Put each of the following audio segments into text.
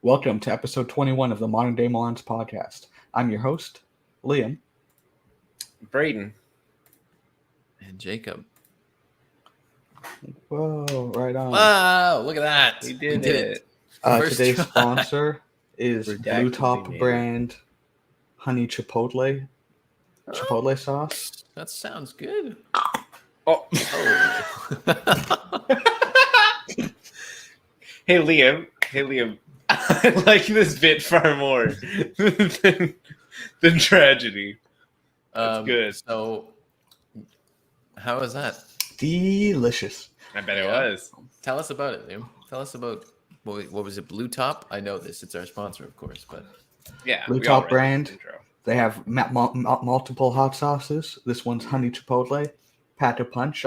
Welcome to episode 21 of the Modern Day Morons podcast. I'm your host, Liam. Brayden. And Jacob. Whoa, right on. Wow, look at that. We did it. Today's try. sponsor is Redacted Blue Top name. brand honey chipotle sauce. That sounds good. Oh. Hey Liam. I like this bit far more than tragedy. That's good. So, how is that? Delicious. I bet it was. Tell us about it, Liam. Tell us about what was it? Blue Top. I know this. It's our sponsor, of course, but Yeah. Blue we all Top read brand. the intro. They have multiple hot sauces. This one's honey chipotle, Pack a Punch,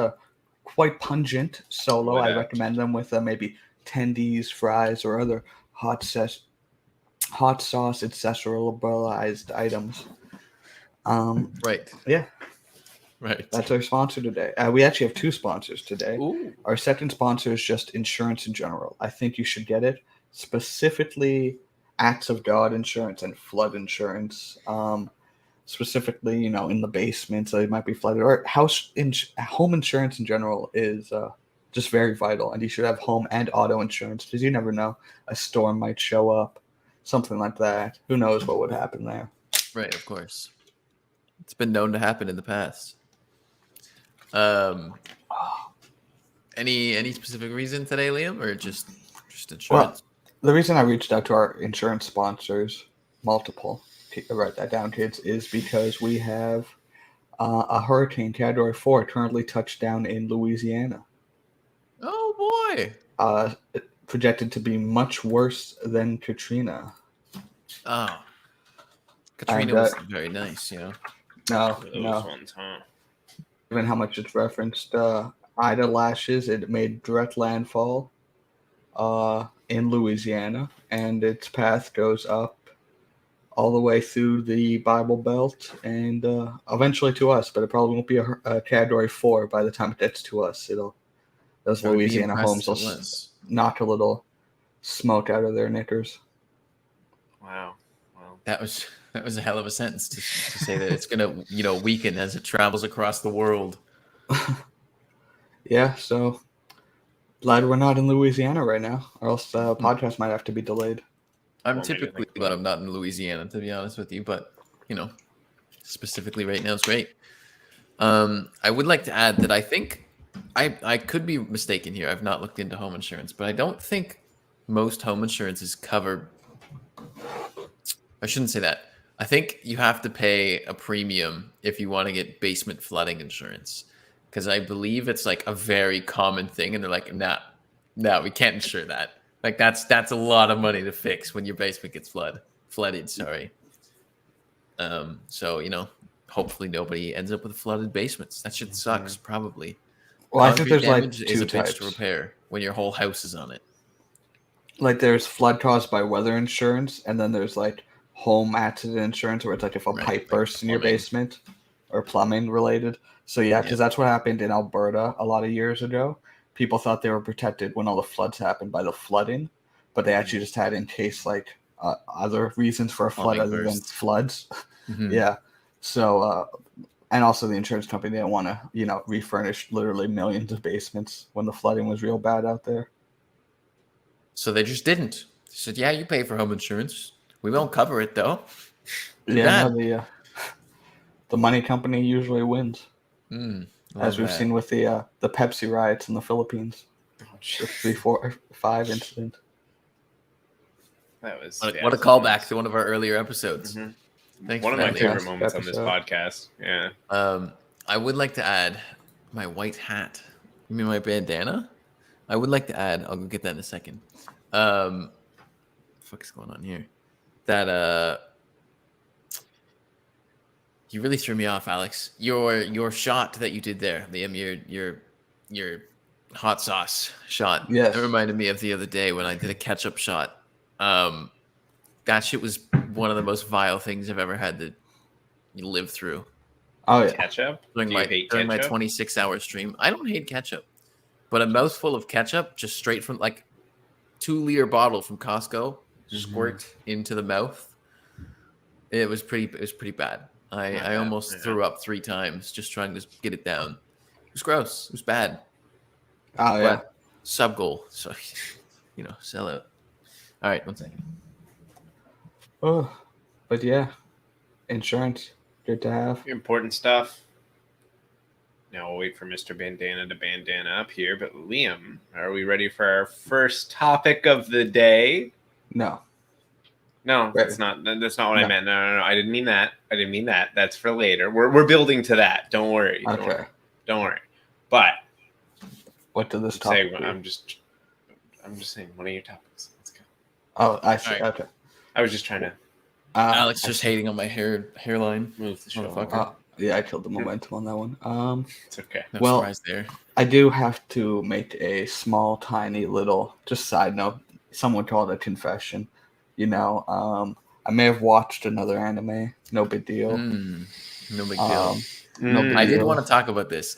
quite pungent solo. I recommend them with maybe tendies, fries, or other hot sauce accessorized items. right. Yeah. Right. That's our sponsor today. We actually have two sponsors today. Ooh. Our second sponsor is just insurance in general. I think you should get it. Specifically, Acts of God insurance and flood insurance. Specifically, in the basement, so it might be flooded. Or home insurance in general is just very vital. And you should have home and auto insurance because you never know. A storm might show up, something like that. Who knows what would happen there. Right, of course. It's been known to happen in the past. Any specific reason today, Liam, or just insurance? Well, the reason I reached out to our insurance sponsors, multiple, write that down, kids, is because we have a hurricane Category 4 currently touched down in Louisiana. Oh boy! Projected to be much worse than Katrina. Oh, Katrina was very nice, No. Those ones, huh? Given how much it's referenced Ida lashes, it made direct landfall in Louisiana, and its path goes up all the way through the Bible Belt and eventually to us, but it probably won't be a Category 4 by the time it gets to us. Those Louisiana homes will knock a little smoke out of their knickers. Wow. That was a hell of a sentence to say that it's gonna weaken as it travels across the world. Yeah, so glad we're not in Louisiana right now, or else the podcast might have to be delayed. I'm typically glad I'm not in Louisiana, to be honest with you, but specifically right now it's great. I would like to add that I think I could be mistaken here. I've not looked into home insurance, but I don't think most home insurance is covered. I shouldn't say that. I think you have to pay a premium if you want to get basement flooding insurance, because I believe it's like a very common thing, and they're like, no, we can't insure that. Like that's a lot of money to fix when your basement gets flooded. Sorry. So hopefully nobody ends up with flooded basements. That shit sucks. Probably. Well, I think there's like two two is a bitch types to repair when your whole house is on it. Like there's flood caused by weather insurance, and then there's like home accident insurance, where it's like if a pipe bursts in your basement or plumbing related. So yeah, because that's what happened in Alberta a lot of years ago. People thought they were protected when all the floods happened by the flooding, but they actually just had in case like other reasons for a flood other than floods. Mm-hmm. Yeah. So and also the insurance company didn't want to refurnish literally millions of basements when the flooding was real bad out there. So they just didn't. They said, "Yeah, you pay for home insurance. We won't cover it though." The money company usually wins. As we've seen with the Pepsi riots in the Philippines. The 3, 4, 5 incident. That was what a callback to one of our earlier episodes. Mm-hmm. Thanks. One of my favorite moments episode. on this podcast. Yeah. I would like to add my white hat. You mean my bandana? I would like to add. I'll go get that in a second. What the fuck's going on here? That you really threw me off, Alex. Your shot that you did there, Liam, your hot sauce shot. Yes. It reminded me of the other day when I did a ketchup shot. That shit was one of the most vile things I've ever had to live through. Oh yeah. Ketchup? During my 26-hour stream. I don't hate ketchup, but a mouthful of ketchup just straight from like 2-liter bottle from Costco squirt into the mouth. It was pretty bad. I almost threw up 3 times just trying to get it down. It was gross. It was bad. Oh yeah. But sub goal. So sell out. All right, 1 second. Oh, but yeah, insurance, good to have. Important stuff. Now we'll wait for Mr. Bandana to bandana up here. But Liam, are we ready for our first topic of the day? No. No, that's not what I meant. No. I didn't mean that. That's for later. We're building to that. Don't worry. Okay. Don't worry. But what did this topic? I'm just saying one of your topics. Let's go. Oh, I see. Right. Okay. I was just trying to. Alex just hating on my hairline. Move the show. Motherfucker. Yeah, I killed the momentum on that one. It's okay. No well, surprise there. I do have to make a small, tiny little, just side note. Someone called it a confession. I may have watched another anime. No big deal. No big deal. No big I did deal. want to talk about this.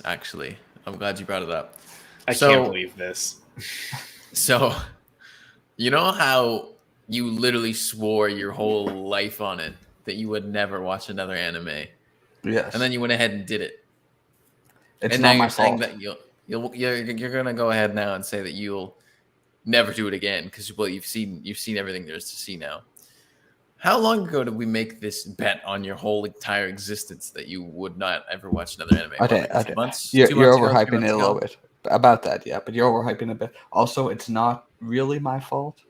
Actually. I'm glad you brought it up. I can't believe this. So, you know how you literally swore your whole life on it that you would never watch another anime, Yes. and then you went ahead and did it. It's and not now my you're saying fault. that you're gonna go ahead now and say that you'll never do it again because you've seen everything there is to see now. How long ago did we make this bet on your whole entire existence that you would not ever watch another anime? Okay. Two months You're ago, 3 overhyping months it a ago? little bit. About that, yeah, but you're overhyping it a bit. Also, it's not really my fault.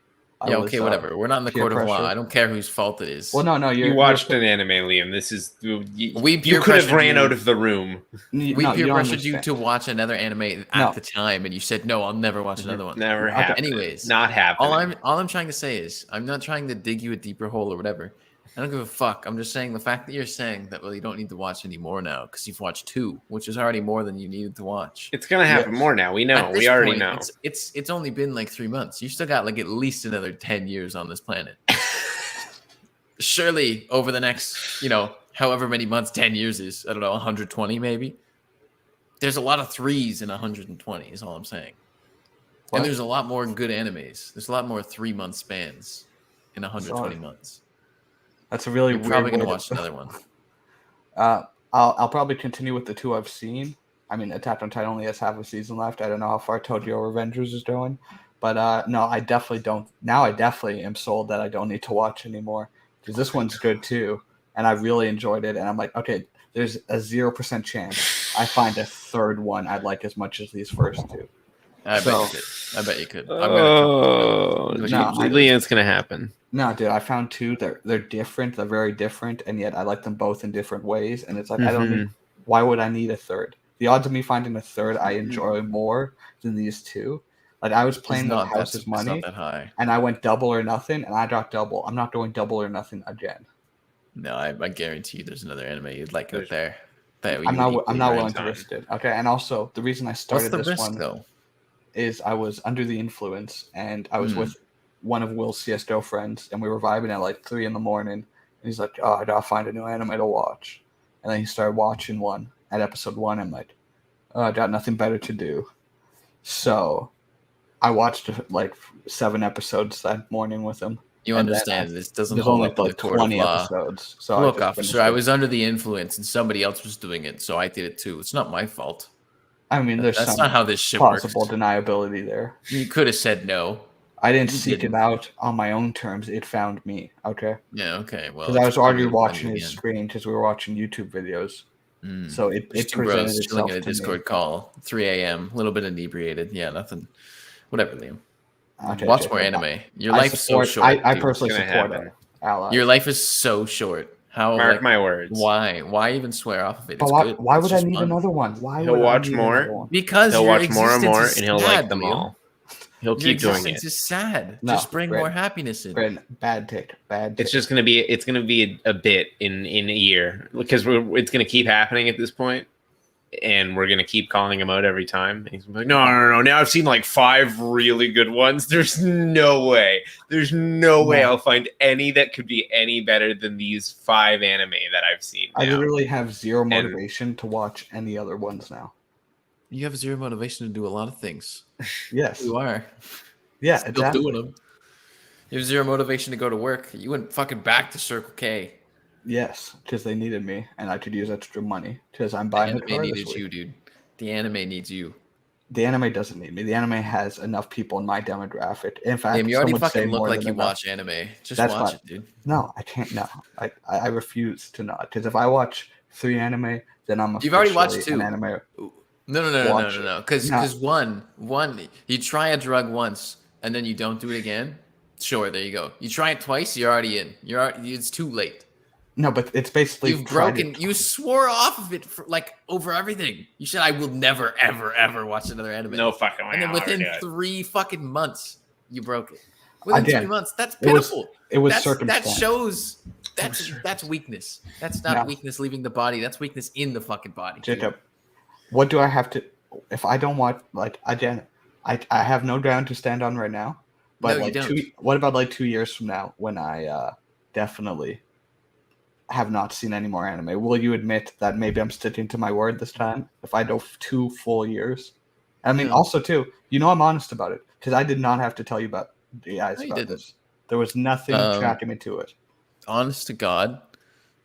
Yeah, okay, whatever. We're not in the peer court of law. pressure. I don't care whose fault it is. Well, no, You watched an anime, Liam. This is you peer could have pressured ran you. out of the room. We peer pressured you to watch another anime at the time, and you said, "No, I'll never watch another one." Never happened. Anyways, not happening. all I'm trying to say is, I'm not trying to dig you a deeper hole or whatever. I don't give a fuck. I'm just saying the fact that you're saying that, well, you don't need to watch anymore now because you've watched 2, which is already more than you needed to watch. It's gonna happen more now. We know. At this We already point, know. It's only been like 3 months. You still got like at least another 10 years on this planet. Surely over the next, however many months 10 years is, I don't know, 120 maybe. There's a lot of 3s in 120 is all I'm saying. What? And there's a lot more good animes. There's a lot more 3-month spans in 120 months. That's a really You're weird. probably gonna way to- watch another one. I'll probably continue with the 2 I've seen. I mean, Attack on Titan only has half a season left. I don't know how far Tokyo Revengers is going, but no, I definitely don't. Now I definitely am sold that I don't need to watch anymore because this one's good too, and I really enjoyed it. And I'm like, okay, there's a 0% chance I find a third one I'd like as much as these first 2. I bet you could. It's gonna happen. No, dude, I found 2. They're different. They're very different, and yet I like them both in different ways. And it's like I don't need. Why would I need a third? The odds of me finding a third I enjoy more than these 2. Like I was playing the house's money, not that high. and I went double or nothing, and I got double. I'm not going double or nothing again. No, I guarantee you, there's another anime you'd like out there. I'm not willing to risk it. Okay, and also the reason I started What's the this risk, one though? is I was under the influence, and I was with one of Will's CSGO friends, and we were vibing at like 3 a.m. And he's like, "Oh, I gotta find a new anime to watch." And then he started watching one at episode 1. I'm like, "Oh, I got nothing better to do," so I watched like 7 episodes that morning with him. You understand this doesn't There's hold only up in the like court of 20 law. episodes. So Look, I just officer, finished I it. was under the influence and somebody else was doing it, so I did it too. It's not my fault. I mean, there's That's some not how this shit possible works. deniability there. You could have said no. I didn't You seek didn't. it out on my own terms. It found me. Okay. Yeah, okay. Well, Because I was it's probably already gonna watching find you his again. screen because we were watching YouTube videos. Mm. So it Just two presented bros chilling itself in a to me. Discord call, 3 a.m., a little bit inebriated. Yeah, nothing. Whatever, Liam. Okay, Watch Jacob. more anime. Your I life's support- so short. I dude. personally It's gonna support happen. it. Allies. Your life is so short. How? Mark like, my words. Why? Why even swear off of it? But It's why, good. why It's would I just need fun. another one? Why He'll would watch I need more. another one? Because He'll your watch more and existence more, is and he'll sad, like them Liam. all. He'll Your keep doing existence it. is sad. No, Just bring Brent. more happiness in. Brandon, bad take. Bad take. It's just gonna be a bit in a year because it's gonna keep happening at this point, and we're gonna keep calling him out every time. He's gonna be like, no. Now I've seen like 5 really good ones. There's no way. No. I'll find any that could be any better than these 5 anime that I've seen. I now. literally have zero motivation to watch any other ones now. You have 0 motivation to do a lot of things. Yes. You are. Yeah, Still exactly. doing them. You have zero motivation to go to work. You went fucking back to Circle K. Yes, because they needed me, and I could use extra money because I'm The buying a anime car this needed week. you, dude. The anime needs you. The anime doesn't need me. The anime has enough people in my demographic. In fact, Damn, you some already would say fucking look more like than you enough. watch anime. Just That's watch fine. it, dude. No, I can't. No, I refuse to not. Because if I watch 3 anime, then I'm You've already watched officially 2. an anime. No. Because No. one, you try a drug once and then you don't do it again. Sure, there you go. You try it twice, you're already in. It's too late. No, but it's basically You've broken. You swore off of it for like over everything. You said I will never, ever, ever watch another anime. No fucking way. And then I'll within never do it. 3 fucking months, you broke it. Within did. 3 months, that's It was- pitiful. it was That circumstance. shows that's weakness. That's not No. weakness leaving the body. That's weakness in the fucking body. Jacob, what do I have to? If I don't want, like, again, I have no ground to stand on right now. But No, you like, don't. what about like 2 years from now when I definitely have not seen any more anime? Will you admit that maybe I'm sticking to my word this time? If I go 2 full years, I mean, Yeah. also too, I'm honest about it because I did not have to tell you about the eyes No, you about didn't. this. There was nothing tracking me to it. Honest to God,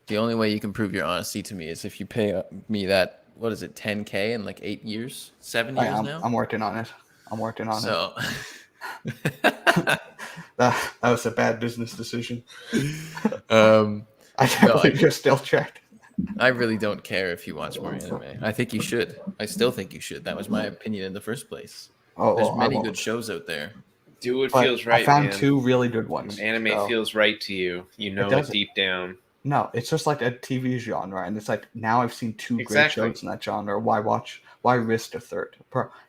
the only way you can prove your honesty to me is if you pay me that, what is it, 10K in like 8 years, 7 years now? I'm working on it. it. So That was a bad business decision. I I can't No, believe you're still checked. really don't care if you watch more anime. I think you should. I still think you should. That was my opinion in the first place. Oh, There's well, I many won't. good shows out there. Do what But feels right, I found man. 2 really good ones. When anime so- feels right to you. You know it doesn't. deep down. No, it's just like a TV genre, and it's like now I've seen 2 Exactly. great shows in that genre. Why watch? Why risk a third?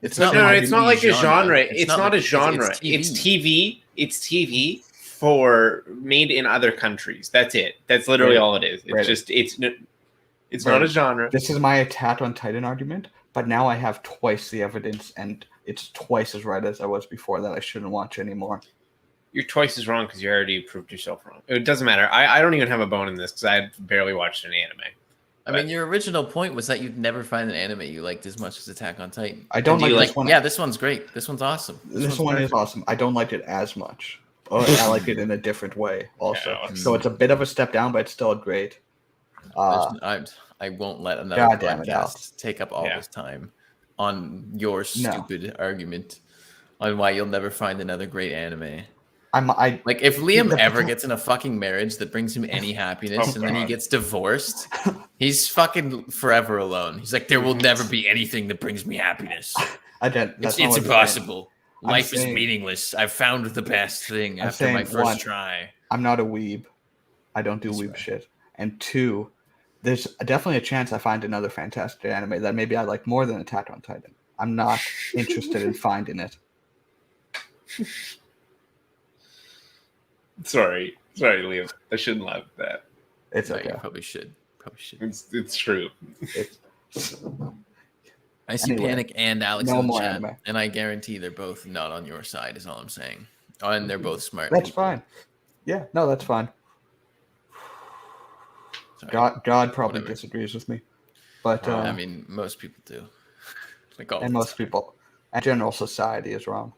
It's the not same No, like idea- it's not like a genre. It's It's not not like- a genre. it's It's TV. TV. It's TV for made in other countries. That's it. That's literally Right. all it is. It's Right. just it's not Right. a genre. This is my Attack on Titan argument, but now I have twice the evidence, and it's twice as right as I was before that I shouldn't watch anymore. You're twice as wrong because you already proved yourself wrong. It doesn't matter. I don't even have a bone in this because I barely watched any anime. I mean, your original point was that you'd never find an anime you liked as much as Attack on Titan. I don't And do like you this one. Yeah, this one's great. This one's awesome. This one's one is perfect. awesome. I don't like it as much. I like it in a different way also. Yeah, So it's a bit of a step down, but it's still great. I won't let another God damn it, Alex. podcast take up all Yeah. this time on your stupid argument on why you'll never find another great anime. Like if Liam ever gets in a fucking marriage that brings him any happiness and then he God. gets divorced, he's fucking forever alone. He's like, there will never be anything that brings me happiness. It's impossible. Life is saying- meaningless. I've found the best thing I'm after my saying, first one, try. I'm not a weeb. I don't do That's weeb right. shit. And 2, there's definitely a chance I find another fantastic anime that maybe I like more than Attack on Titan. I'm not interested in finding it. Sorry, Liam. I shouldn't laugh at that. It's No, okay. you probably should. It's true. It's, I see Anyway, Panic and Alex no in the more chat, anime. and I guarantee they're both not on your side. Is all I'm saying. Oh, and they're both smart. that's people. fine. Yeah, no, that's fine. Sorry. God probably Whatever. disagrees with me, but I mean, most people do. Like all and the most time. people, and general society is wrong,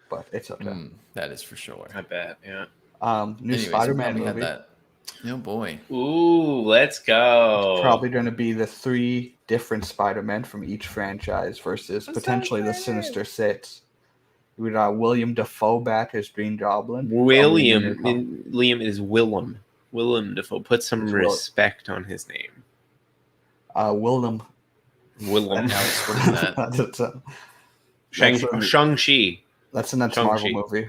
but it's okay. That is for sure. I bet. Yeah. New Anyways, Spider-Man we had movie. that. Oh boy. Ooh, let's go. Probably going to be the 3 different Spider-Men from each franchise versus That's potentially the so great. Sinister Six. We got William Dafoe back as Green Goblin. William. Probably Liam is Willem. Willem Dafoe. Put some It's Will- respect on his name. Willem. Willem. Alex, what is that? Shang-Chi. That's the next Shang-Chi. Marvel movie.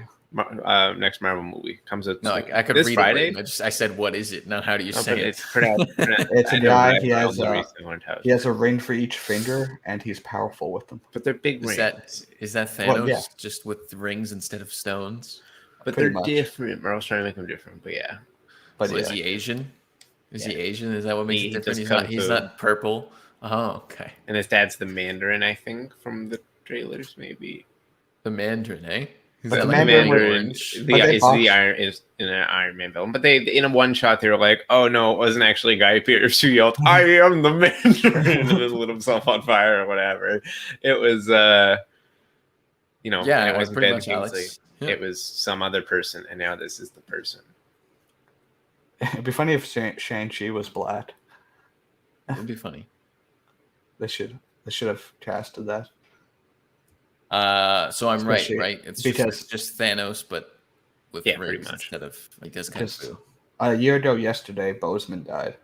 Next Marvel movie comes out. No, I could this read Friday. it. I said, what is it? Now, how do you Oh, say but it? it's pronounced. It's a guy. He has He he has a ring for each finger, and he's powerful with them. but they're big Is rings. that Thanos Well, yeah. just with rings instead of stones? But pretty they're much. different. We're always trying to make them different. But yeah. But So yeah, is he Asian? Is he Yeah. Asian? Is that what makes He it different? does kung He's fu. not purple. Oh, okay. And his dad's the Mandarin, I think, from the trailers, maybe. The Mandarin, eh? Is But that the like Mandarin Mandarin would- orange? But they Is box- the Iron is in an Iron Man film. But they in a one shot they were like, oh no, it wasn't actually Guy Pearce who yelled, I am the Mandarin, and then lit himself on fire or whatever. It was Yeah, it wasn't pretty Ben much, Kingsley. Alex. it was some other person, and now this is the person. It'd be funny if Shang-Chi was black. It would be funny. They should have casted that. So I'm Especially right? It's because- just Thanos, but with Yeah, pretty rings much. instead of like this kind of Because foo. a year ago yesterday, Boseman died.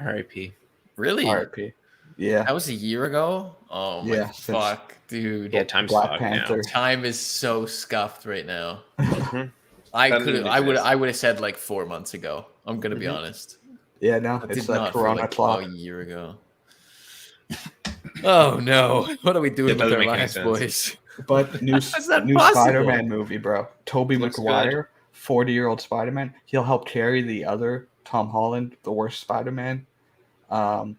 R.I.P. Really? R.I.P. Yeah. That was a year ago? Oh my Yeah, since- fuck, dude. Yeah, time's Black fucked Panther. Time is so scuffed right now. now. I Doesn't exist. would have said like 4 months ago. I'm gonna be Mhm. honest. Yeah, no, That it's did that not feel Corona like clock. a year ago. Oh no! What are we doing It with doesn't our make any lives, sense. boys? But new How's that new possible? Spider-Man movie, bro. Tobey Looks Maguire, 40-year-old Spider-Man. He'll help carry the other Tom Holland, the worst Spider-Man. And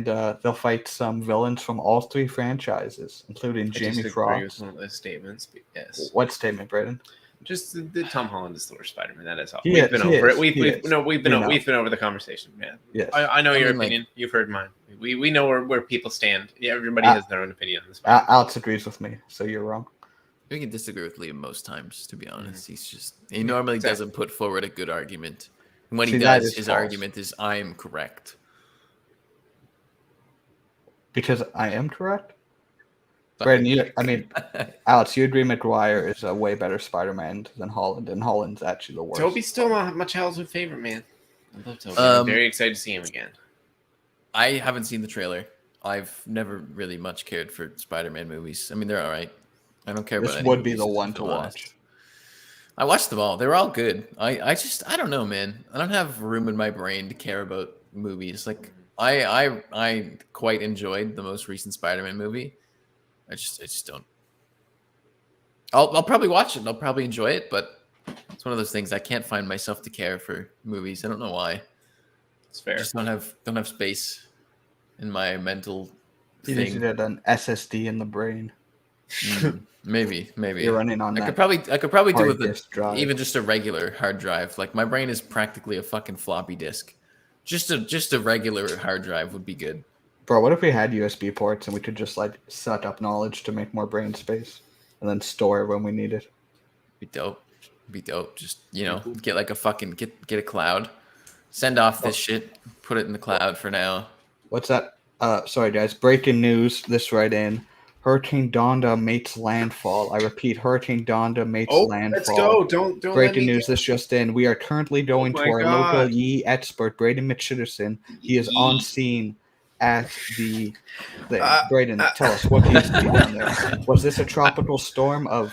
they'll fight some villains from all 3 franchises, including I Jamie disagree with Foxx. some of those statements, but yes. What statement, Braden? Just the Tom Holland is the worst Spider-Man. That is all. He We've is, been he over is, it. We've he is. been over the conversation, man. Yes. I know I your mean, like- opinion. You've heard mine. We know where people stand. Yeah, everybody has their own opinion on this. Alex agrees with me, so you're wrong. We can disagree with Liam most times, to be honest. Mm-hmm. He normally Exactly. doesn't put forward a good argument. And when See, he that does, is his false. argument is I'm correct. Because I am correct? Braden, Alex, you agree Maguire is a way better Spider-Man than Holland, and Holland's actually the worst. Toby's still my childhood favorite, man. I love Toby. I'm very excited to see him again. I haven't seen the trailer. I've never really much cared for Spider-Man movies. I mean, they're all right. I don't care This about any would be movies, the if one I'm to honest. watch. I watched them all. They were all good. I don't know, man. I don't have room in my brain to care about movies. Like I quite enjoyed the most recent Spider-Man movie. I just don't. I'll probably watch it. I'll probably enjoy it, but it's one of those things I can't find myself to care for movies. I don't know why. It's fair. I just don't have space in my mental You need to thing. get an SSD in the brain. Maybe You're running on I that. could probably do hard with disk drive. even just a regular hard drive. Like my brain is practically a fucking floppy disk. Just a regular hard drive would be good. Bro, what if we had USB ports and we could just like suck up knowledge to make more brain space and then store it when we need it? Be dope. Just get like a fucking get a cloud. Send off this shit. Put it in the cloud for now. What's that? Sorry guys, breaking news. This right in. Hurricane Donda makes landfall. I repeat, Hurricane Donda makes landfall. Let's go. Don't Breaking news, this just in. We are currently going to my our God. local Yee expert, Braden Mitchitterson. He is on scene at the thing. Braden, tell us, what do you see down there? Was this a tropical storm of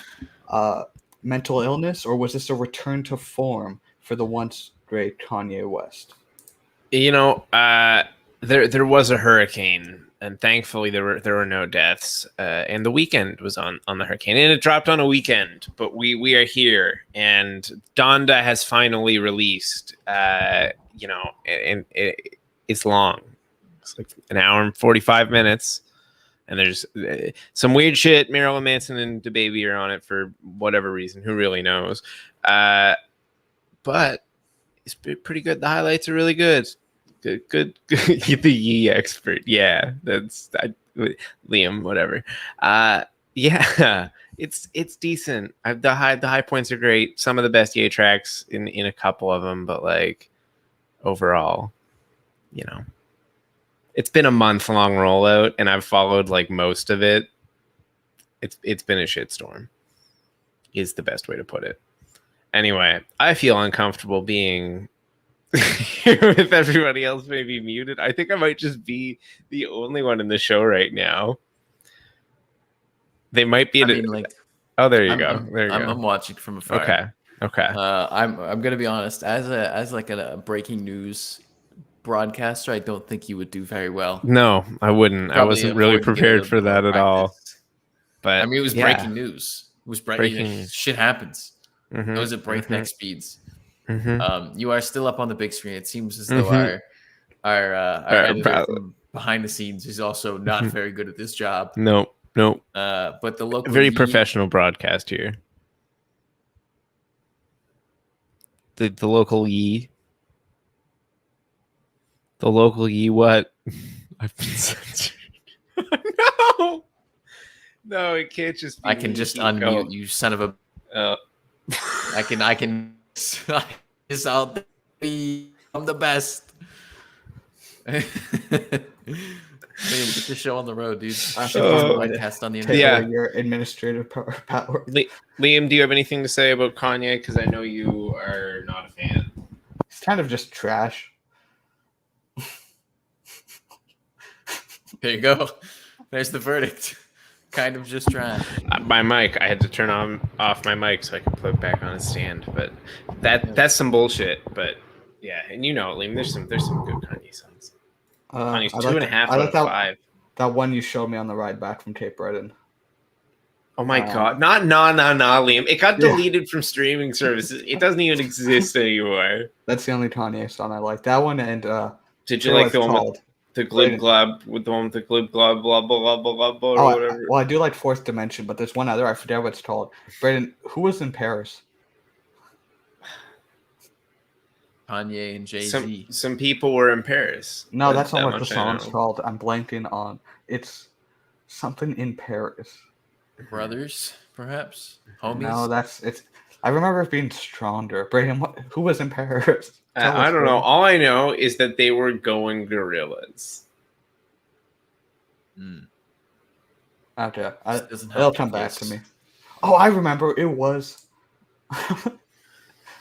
mental illness, or was this a return to form for the once great Kanye West? There was a hurricane, and thankfully there were no deaths. And the weekend was on the hurricane, and it dropped on a weekend. But we are here, and Donda has finally released. And it's long. It's like an hour and 45 minutes, and there's some weird shit. Marilyn Manson and DaBaby are on it for whatever reason. Who really knows? But it's pretty good. The highlights are really good. Good. The Yee expert. Yeah, that's Liam. Whatever. Yeah, it's decent. The high points are great. Some of the best Ye tracks in a couple of them, but like overall, it's been a month-long rollout, and I've followed like most of it. It's been a shitstorm, is the best way to put it. Anyway, I feel uncomfortable being here with everybody else maybe muted. I think I might just be the only one in the show right now. They might be. Oh, there you go. There you go. I'm watching from afar. Okay. I'm gonna be honest. As like a breaking news broadcaster, I don't think you would do very well. No, I wouldn't. I wasn't really prepared for that at all. But I mean, it was breaking news. It was breaking news. Shit happens. Mm-hmm, Those at breakneck speeds. Mm-hmm. You are still up on the big screen. It seems as though our editor from behind the scenes is also not very good at this job. Nope. But the local very professional broadcast here. The local Yee. The local Yee what? I've been censored. No, it can't just be. I can just unmute you, son of a. I can this out there. I'm the best. Liam, get the show on the road, dude. Ship on the podcast on the Take internet. away your administrative power. Liam, do you have anything to say about Kanye? Because I know you are not a fan. It's kind of just trash. There you go. There's the verdict. Kind of just trash. My mic, I had to turn off my mic so I could put it back on its stand. But that's some bullshit. But yeah, and you know, Liam, there's some good Kanye songs. Kanye's 2.5 out of 5. That one you showed me on the ride back from Cape Breton. Oh my god! Not Liam. It got deleted from streaming services. It doesn't even exist anymore. That's the only Kanye song I like. That one and did you like the one with the glib glob with the one with the glib glob blah blah blah blah blah or whatever? Well, I do like Fourth Dimension, but there's one other I forget what it's called. Brayden, who was in Paris? Kanye and Jay-Z. Some people were in Paris. No, that's not what the song's called. I'm blanking on. It's something in Paris. Brothers, perhaps? Homies? No, it's. I remember it being stronger. Brayden, who was in Paris? I don't know. All I know is that they were going gorillas. Okay, it'll come back to me. Oh, I remember. It was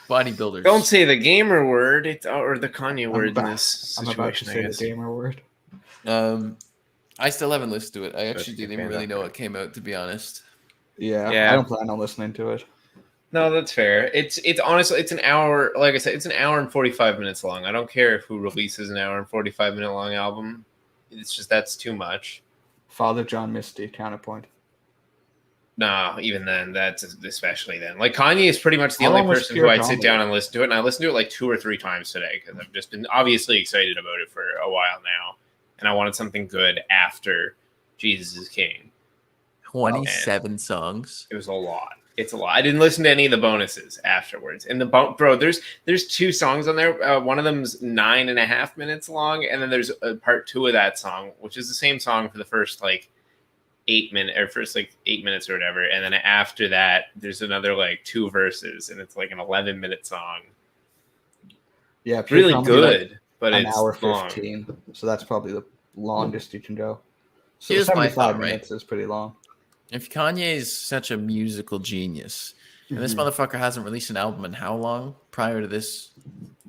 bodybuilders. Don't say the gamer word, or the Kanye word in this situation. I'm about to say the gamer word. I still haven't listened to it. I actually didn't even really know it came out, to be honest. Yeah, I don't plan on listening to it. No, that's fair. It's honestly, it's an hour. Like I said, it's an hour and 45 minutes long. I don't care who releases an hour and 45-minute long album. It's just that's too much. Father John Misty, counterpoint. No, even then, that's especially then. Like Kanye is pretty much the only person who I'd sit down and listen to it, and I listened to it like 2 or 3 times today because I've just been obviously excited about it for a while now, and I wanted something good after Jesus is King. 27 songs. It was a lot. It's a lot. I didn't listen to any of the bonuses afterwards. And there's 2 songs on there. One of them's 9.5 minutes long, and then there's a part 2 of that song, which is the same song for the first 8 minutes or whatever. And then after that, there's another 2 verses, and it's an 11-minute song. Yeah, it's really good, but an it's hour 15. Long. So that's probably the longest you can go. So here's 75 minutes is pretty long. If Kanye is such a musical genius, and this motherfucker hasn't released an album in how long prior to this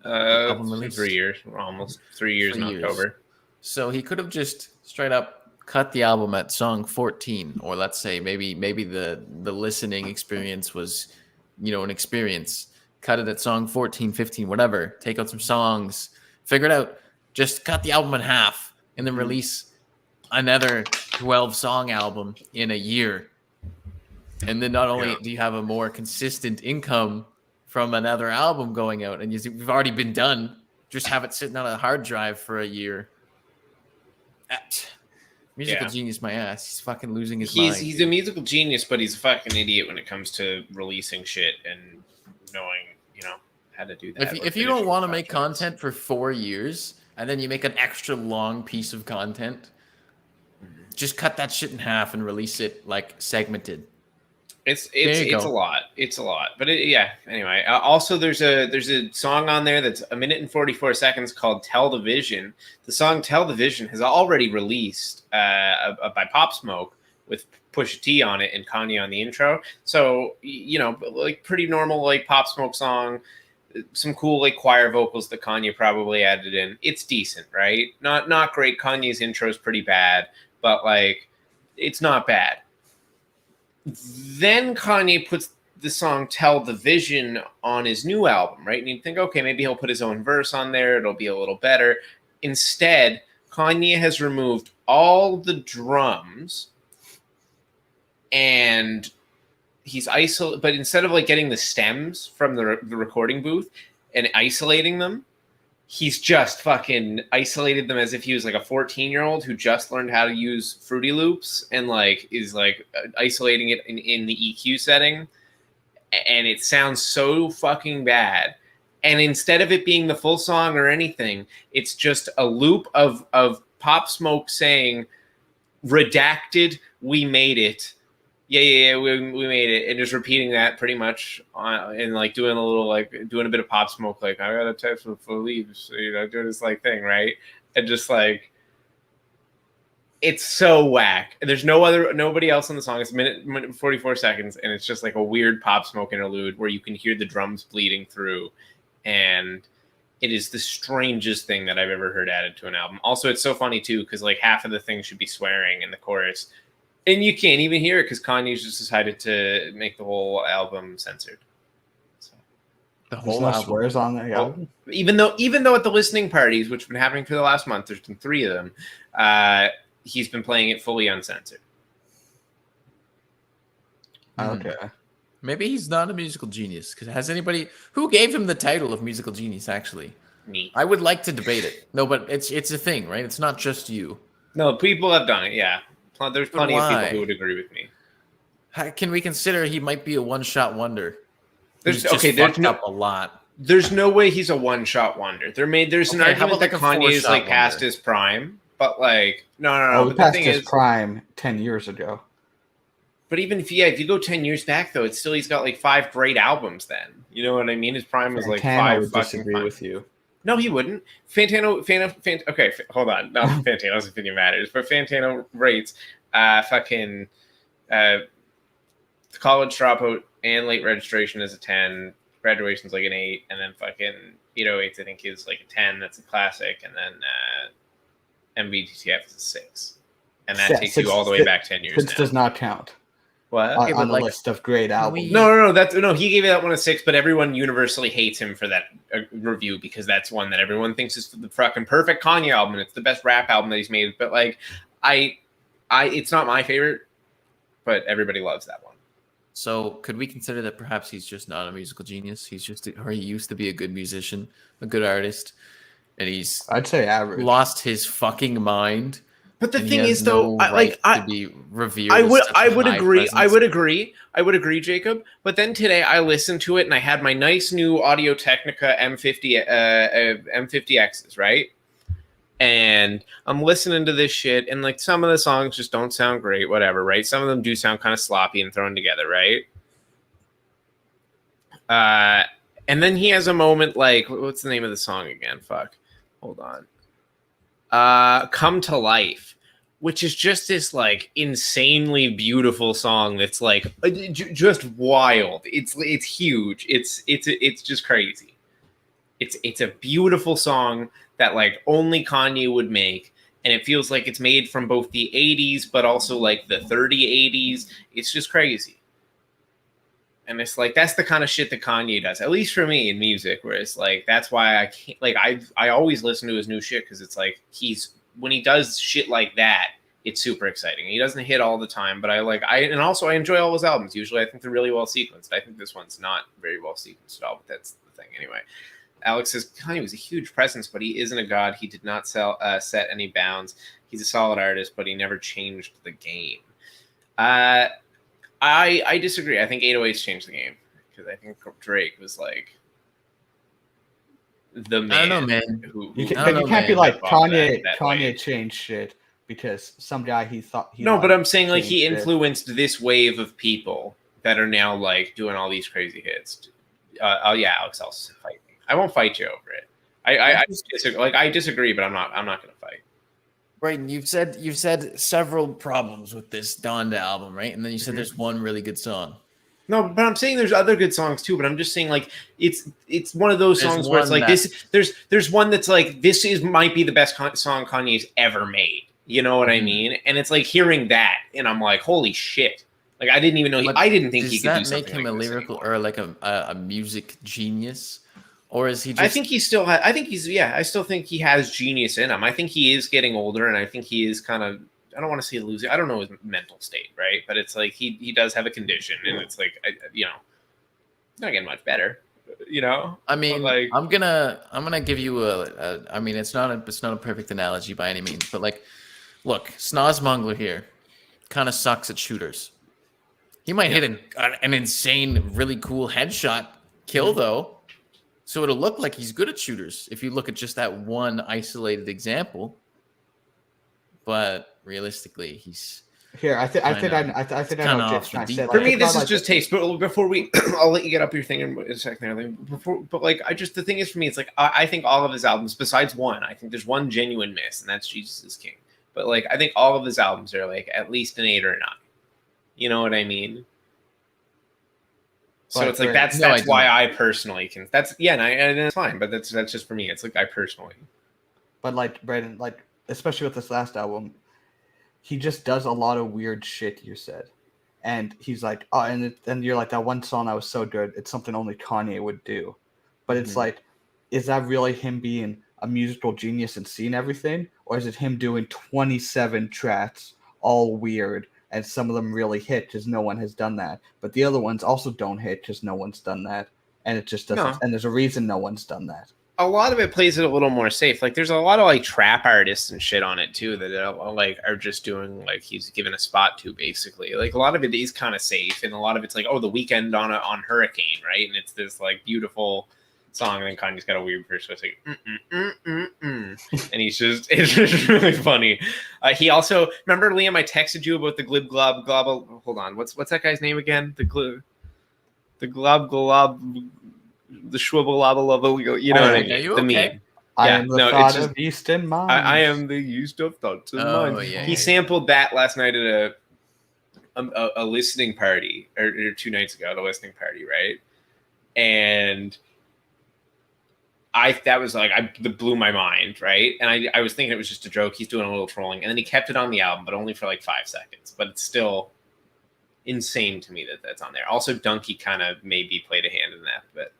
album release? 3 years, almost 3 years in October. So he could have just straight up cut the album at song 14, or let's say maybe the listening experience was, an experience. Cut it at song 14, 15, whatever. Take out some songs, figure it out. Just cut the album in half, and then release another 12-song album in a year. And then not only do you have a more consistent income from another album going out, and we've already been done, just have it sitting on a hard drive for a year. Musical genius, my ass. He's fucking losing his mind. He's a musical genius, but he's a fucking idiot when it comes to releasing shit and knowing, how to do that. If you don't want to make content for 4 years, and then you make an extra long piece of content, just cut that shit in half and release it segmented. It's a lot. It's a lot. But anyway. Also, there's a song on there that's 1 minute and 44 seconds called "Tell the Vision." The song "Tell the Vision" has already released by Pop Smoke with Pusha T on it and Kanye on the intro. So pretty normal Pop Smoke song. Some cool choir vocals that Kanye probably added in. It's decent, right? Not great. Kanye's intro is pretty bad, but it's not bad. Then Kanye puts the song "Tell the Vision" on his new album, right? And you'd think, okay, maybe he'll put his own verse on there. It'll be a little better. Instead, Kanye has removed all the drums and he's isolated, but instead of getting the stems from the recording booth and isolating them, he's just fucking isolated them as if he was a 14-year-old who just learned how to use Fruity Loops and is isolating it in the EQ setting. And it sounds so fucking bad. And instead of it being the full song or anything, it's just a loop of Pop Smoke saying, "Redacted, we made it," Yeah. We made it, and just repeating that pretty much, and like doing a little like doing a bit of Pop Smoke, like I got a text for leaves, doing this like thing, right, and just like it's so whack. There's nobody else on the song. It's a minute and 44 seconds, and it's just like a weird Pop Smoke interlude where you can hear the drums bleeding through, and it is the strangest thing that I've ever heard added to an album. Also, it's so funny too because like half of the thing should be swearing in the chorus, and you can't even hear it because Kanye's just decided to make the whole album censored. So, The There's whole no album. swears on the album. even though at the listening parties, which have been happening for the last month, there's been 3 of them. He's been playing it fully uncensored. Okay. Maybe he's not a musical genius. Because has anybody who gave him the title of musical genius? Actually, Me. I would like to debate it. No, but it's a thing, right? It's not just you. No, people have done it. Yeah, there's But plenty of people why? who would agree with me. Can we consider he might be a one-shot wonder? There's He's just fucked up a lot. There's no way he's a one-shot wonder. There's an Okay, how argument about that like a Kanye is 4-shot like past wonder? his prime, but like no. Oh, he But the passed thing his is, prime 10 years ago. but even if you go 10 years back though, it's still he's got like 5 great albums. Then you know what I mean. His prime was like Fantano 5 would fucking disagree fine. with you. No, he wouldn't. Okay, hold on. Not Fantano's opinion matters, but Fantano rates fucking college dropout and late registration is a 10. Graduation's like an 8, and then fucking 808s I think is like a 10. That's a classic, and then MBTF is a 6, and that takes you all the way back 10 years. This does not count What? Okay, on but the like, list of great albums. No. He gave that one a 6, but everyone universally hates him for that review because that's one that everyone thinks is the fucking perfect Kanye album. And it's the best rap album that he's made. But like, it's not my favorite, but everybody loves that one. So could we consider that perhaps he's just not a musical genius? He used to be a good musician, a good artist, and he's I'd say average. lost his fucking mind. But the and he thing has is, though, no right I to be revered. I would as such a high agree. I presence. would agree, Jacob. But then today I listened to it and I had my nice new Audio Technica M50Xs, right? And I'm listening to this shit, and like some of the songs just don't sound great, whatever, right? Some of them do sound kind of sloppy and thrown together, right? And then he has a moment like, what's the name of the song again? Fuck. Hold on. Come to Life, which is just this like insanely beautiful song that's like just wild. It's huge. It's just crazy. It's a beautiful song that like only Kanye would make, and it feels like it's made from both the 80s but also like the 80s. It's just crazy. And it's like that's the kind of shit that Kanye does, at least for me in music, where it's like that's why I can't like I always listen to his new shit because it's like when he does shit like that, it's super exciting. He doesn't hit all the time, but and also I enjoy all his albums. Usually I think they're really well sequenced. I think this one's not very well sequenced at all, but that's the thing anyway. Alex says Kanye was a huge presence, but he isn't a god. He did not set any bounds. He's a solid artist, but he never changed the game. I disagree. I think 808s changed the game because I think Drake was like the man. I don't know, man. You can't be like Kanye changed shit because some guy he thought he no, but I'm saying like he shit. influenced this wave of people that are now like doing all these crazy hits. Yeah, Alex, I'll fight me. I won't fight you over it. I disagree, but I'm not gonna fight. Brayden, you've said several problems with this Donda album, right? And then you said there's one really good song. No, but I'm saying there's other good songs too. But I'm just saying like it's one of those songs where it's like this. There's one that's like might be the best song Kanye's ever made. You know what I mean? And it's like hearing that, and I'm like, holy shit! Like I didn't even know. I didn't think he could do something. Does that make him like a lyrical or like a music genius? Or is he just... I think he still has... I still think he has genius in him. I think he is getting older, and I think he is kind of... I don't want to say losing... I don't know his mental state, right? But it's like he does have a condition, and it's like, not getting much better, you know? I mean, like, I'm gonna give you I mean, it's not a perfect analogy by any means, but like, look, Snozmongler here kind of sucks at shooters. He might hit an insane, really cool headshot kill, though. So it'll look like he's good at shooters if you look at just that one isolated example. But realistically, he's Here, I think I know kinda what Jake's off the trying to deep say. end. For Like, me, it's this not is like just taste. But before we, I'll let you get up your thing in a second. There, but like, the thing is for me, it's like I think all of his albums, besides one, I think there's one genuine miss, and that's Jesus is King. But like, I think all of his albums are like at least an 8 or a 9. You know what I mean? So But it's like Brandon, that's No, I that's do why not. I personally can. That's yeah, and that's fine. But that's just for me. It's like I personally. but like Brandon, like especially with this last album, he just does a lot of weird shit. You said, and he's like, oh, and you're like that one song that was so good. It's something only Kanye would do. But it's Mhm. like, is that really him being a musical genius and seeing everything, or is it him doing 27 tracks all weird and some of them really hit because no one has done that, but the other ones also don't hit because no one's done that, and it just doesn't. No, And there's a reason no one's done that. a lot of it plays it a little more safe. Like there's a lot of like trap artists and shit on it too that are just doing like he's given a spot to basically. Like a lot of it is kind of safe, and a lot of it's like the weekend on Hurricane, right? And it's this like beautiful song, and then Kanye's got a weird verse, so it's like and it's just really funny. He also remember Liam, I texted you about the glib glob global. Hold on, what's that guy's name again? The glob glob. The shwibble lobble lobble, you know what I mean? Are you The okay? meme. I Yeah, am the no, it's thought just of yeast and mind. I am the yeast of thoughts and Oh, minds. yeah, He yeah. sampled that last night at a listening party, or 2 nights ago at a listening party, right? And that blew my mind, right? And I was thinking it was just a joke. He's doing a little trolling, and then he kept it on the album, but only for like 5 seconds. But it's still insane to me that that's on there. Also, Donkey kind of maybe played a hand in that, but.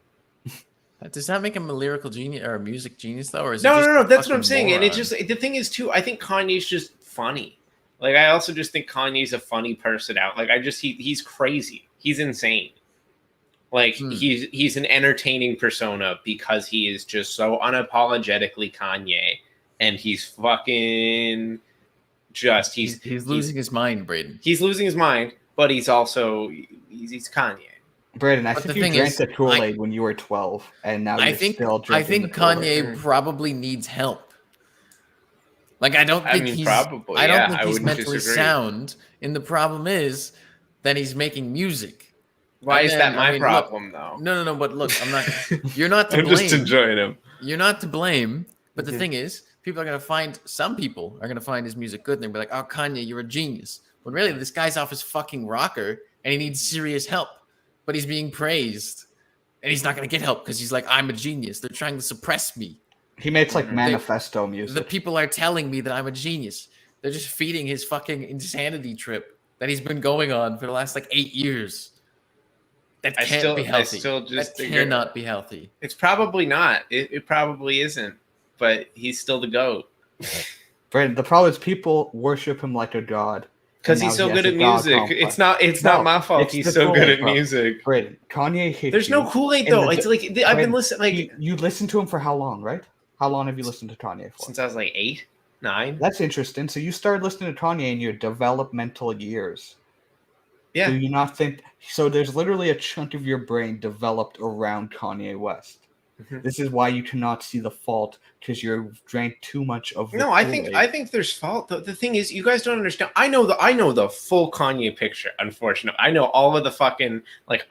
Does that make him a lyrical genius or a music genius though, or is No, he just no. a That's what I'm fucking saying. And it's moron? just the thing is too. I think Kanye's just funny. Like I also just think Kanye's a funny person out. Like he's crazy. He's insane. Like he's an entertaining persona because he is just so unapologetically Kanye, and he's fucking just He's losing his mind, Braden. He's losing his mind, but he's also he's Kanye. Brandon, I But think the you thing drank is, the Kool-Aid when you were 12, and now you're still I drinking think the Kool-Aid. Kanye probably needs help. Like I don't I think mean, he's probably, I don't yeah, think I he's wouldn't mentally disagree. sound. And the problem is that he's making music. Why And is then, that my look, problem though? No. But look, you're not to I'm blame. just enjoying him. You're not to blame. But the Mhm. thing is, some people are gonna find his music good and they'll be like, oh, Kanye, you're a genius. When really this guy's off his fucking rocker and he needs serious help. But he's being praised. And he's not gonna get help because he's like, I'm a genius. They're trying to suppress me. He makes like Mhm. manifesto The music. people are telling me that I'm a genius. They're just feeding his fucking insanity trip that he's been going on for the last like 8 years. That can't be healthy. That cannot be healthy. It's probably not. It probably isn't. But he's still the GOAT. Brandon, the problem is people worship him like a god. Because and he's now so he has good a at god music. complex. It's not my fault. it's He's the so good Kool-Aid, at bro. music. Brandon, Kanye hates There's no Kool-Aid though. It's like I've been listening you listened to him for how long, right? How long have you listened to Kanye for? Since I was like 8, 9. That's interesting. So you started listening to Kanye in your developmental years. Yeah. Do you not think so? There's literally a chunk of your brain developed around Kanye West. Mhm. This is why you cannot see the fault because you've drank too much of the No, I think there's fault. The thing is, you guys don't understand. I know the full Kanye picture. Unfortunately, I know all of the fucking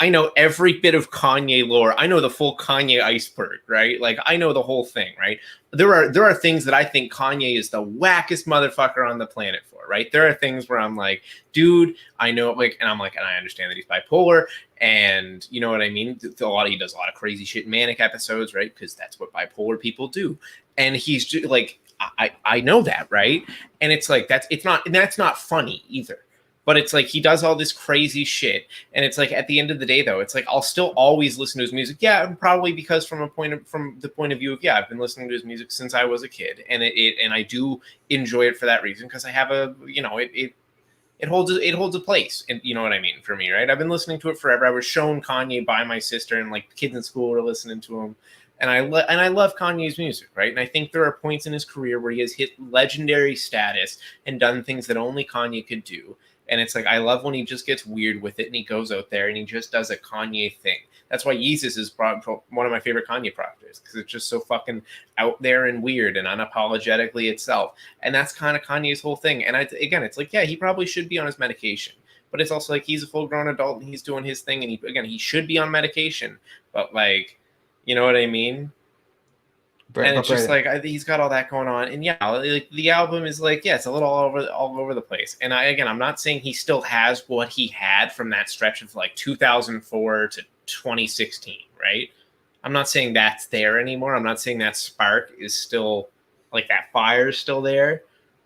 I know every bit of Kanye lore. I know the full Kanye iceberg, right? Like I know the whole thing, right? There are things that I think Kanye is the wackest motherfucker on the planet for, right? There are things where I'm like, dude, I know, and I'm like, and I understand that he's bipolar, and you know what I mean. He does a lot of crazy shit, manic episodes, right? Because that's what bipolar people do. And he's just like, I know that, right? And it's like that's not funny either. But it's like he does all this crazy shit, and it's like at the end of the day, though, it's like I'll still always listen to his music. Yeah, probably because from the point of view of I've been listening to his music since I was a kid, and and I do enjoy it for that reason because I have it holds a place, and you know what I mean for me, right? I've been listening to it forever. I was shown Kanye by my sister, and like kids in school were listening to him. And I love Kanye's music, right? And I think there are points in his career where he has hit legendary status and done things that only Kanye could do. And it's like I love when he just gets weird with it and he goes out there and he just does a Kanye thing. That's why Yeezus is one of my favorite Kanye projects, because it's just so fucking out there and weird and unapologetically itself. And that's kind of Kanye's whole thing. And again, it's like, yeah, he probably should be on his medication, but it's also like he's a full-grown adult and he's doing his thing, and he should be on medication, but like, you know what I mean? And it's just like he's got all that going on, and yeah, like the album is like, yeah, it's a little all over the place. And I'm not saying he still has what he had from that stretch of like 2004 to 2016, right? I'm not saying that's there anymore. I'm not saying that spark is still like that fire is still there,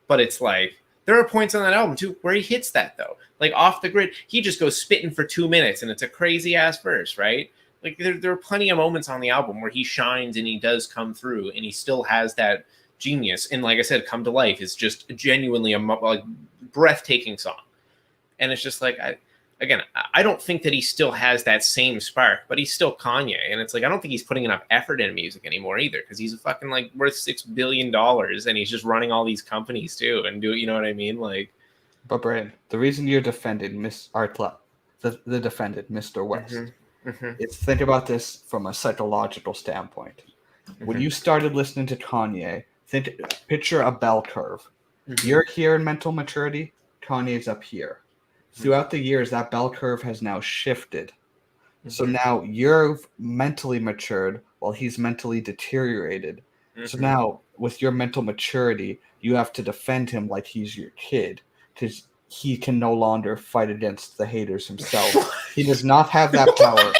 but it's like there are points on that album too where he hits that though, like Off the Grid. He just goes spitting for 2 minutes, and it's a crazy ass verse, right? Like there are plenty of moments on the album where he shines and he does come through, and he still has that genius. And like I said, Come to Life is just genuinely a like breathtaking song. And it's just like, I don't think that he still has that same spark, but he's still Kanye. And it's like, I don't think he's putting enough effort into music anymore either, because he's a fucking like worth $6 billion, and he's just running all these companies too, and you know what I mean? Like, but Brandon, the reason you're defending the defendant, Mr. West. Mm-hmm. It's think about this from a psychological standpoint. When you started listening to Kanye, picture a bell curve. You're here in mental maturity, Kanye's up here. Throughout the years, that bell curve has now shifted. So now you're mentally matured while he's mentally deteriorated. So now with your mental maturity, you have to defend him like he's your kid, because he can no longer fight against the haters himself. He does not have that power.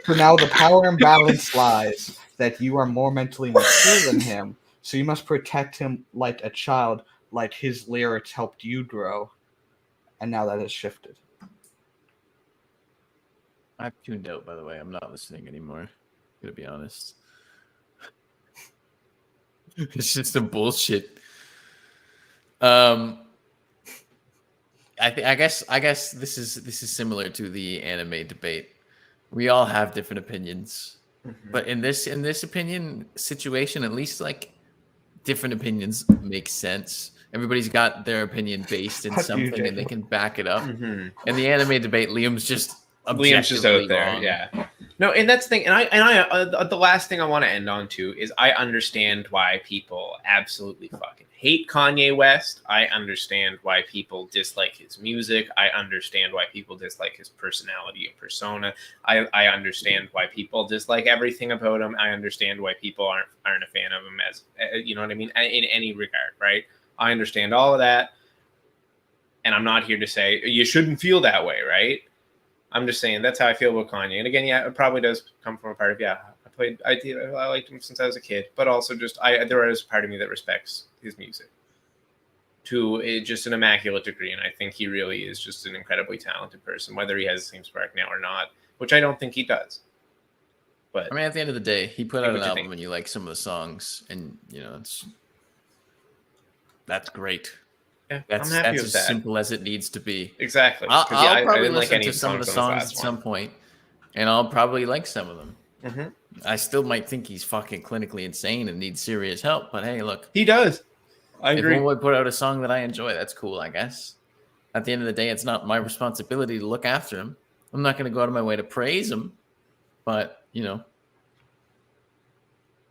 So now the power imbalance lies that you are more mentally mature than him, so you must protect him like a child, like his lyrics helped you grow. And now that has shifted. I've tuned out, by the way. I'm not listening anymore. I'm gonna be honest. It's just some bullshit. I guess this is similar to the anime debate. We all have different opinions, but in this opinion situation, at least like different opinions make sense. Everybody's got their opinion based in something, and they can back it up. In the anime debate, Liam's just out there, wrong. Yeah. No, and that's the thing. And I the last thing I want to end on too is I understand why people absolutely fucking hate Kanye West. I understand why people dislike his music. I understand why people dislike his personality and persona. I understand why people dislike everything about him. I understand why people aren't a fan of him, as you know what I mean, in any regard, right? I understand all of that, and I'm not here to say you shouldn't feel that way, right? I'm just saying that's how I feel about Kanye. And again, yeah, it probably does come from a part of, I liked him since I was a kid, but also just there is a part of me that respects his music to just an immaculate degree, and I think he really is just an incredibly talented person, whether he has the same spark now or not, which I don't think he does. But I mean, at the end of the day, he put out an album and you like some of the songs, and you know that's great. Yeah, that's as simple as it needs to be. Exactly. I'll probably listen to some of the songs at some point, and I'll probably like some of them. I still might think he's fucking clinically insane and needs serious help, but hey, look, he does. I agree. If one would put out a song that I enjoy, that's cool, I guess. At the end of the day, it's not my responsibility to look after him. I'm not going to go out of my way to praise him, but you know,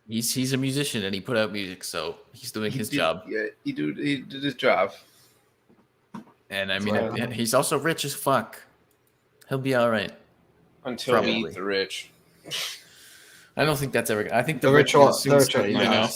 he's a musician and he put out music, so he's doing his job. Yeah, he did his job. And I mean, he's also rich as fuck. He'll be all right. Until he eats the rich. I don't think that's ever. I think the rich will soon start. Yeah,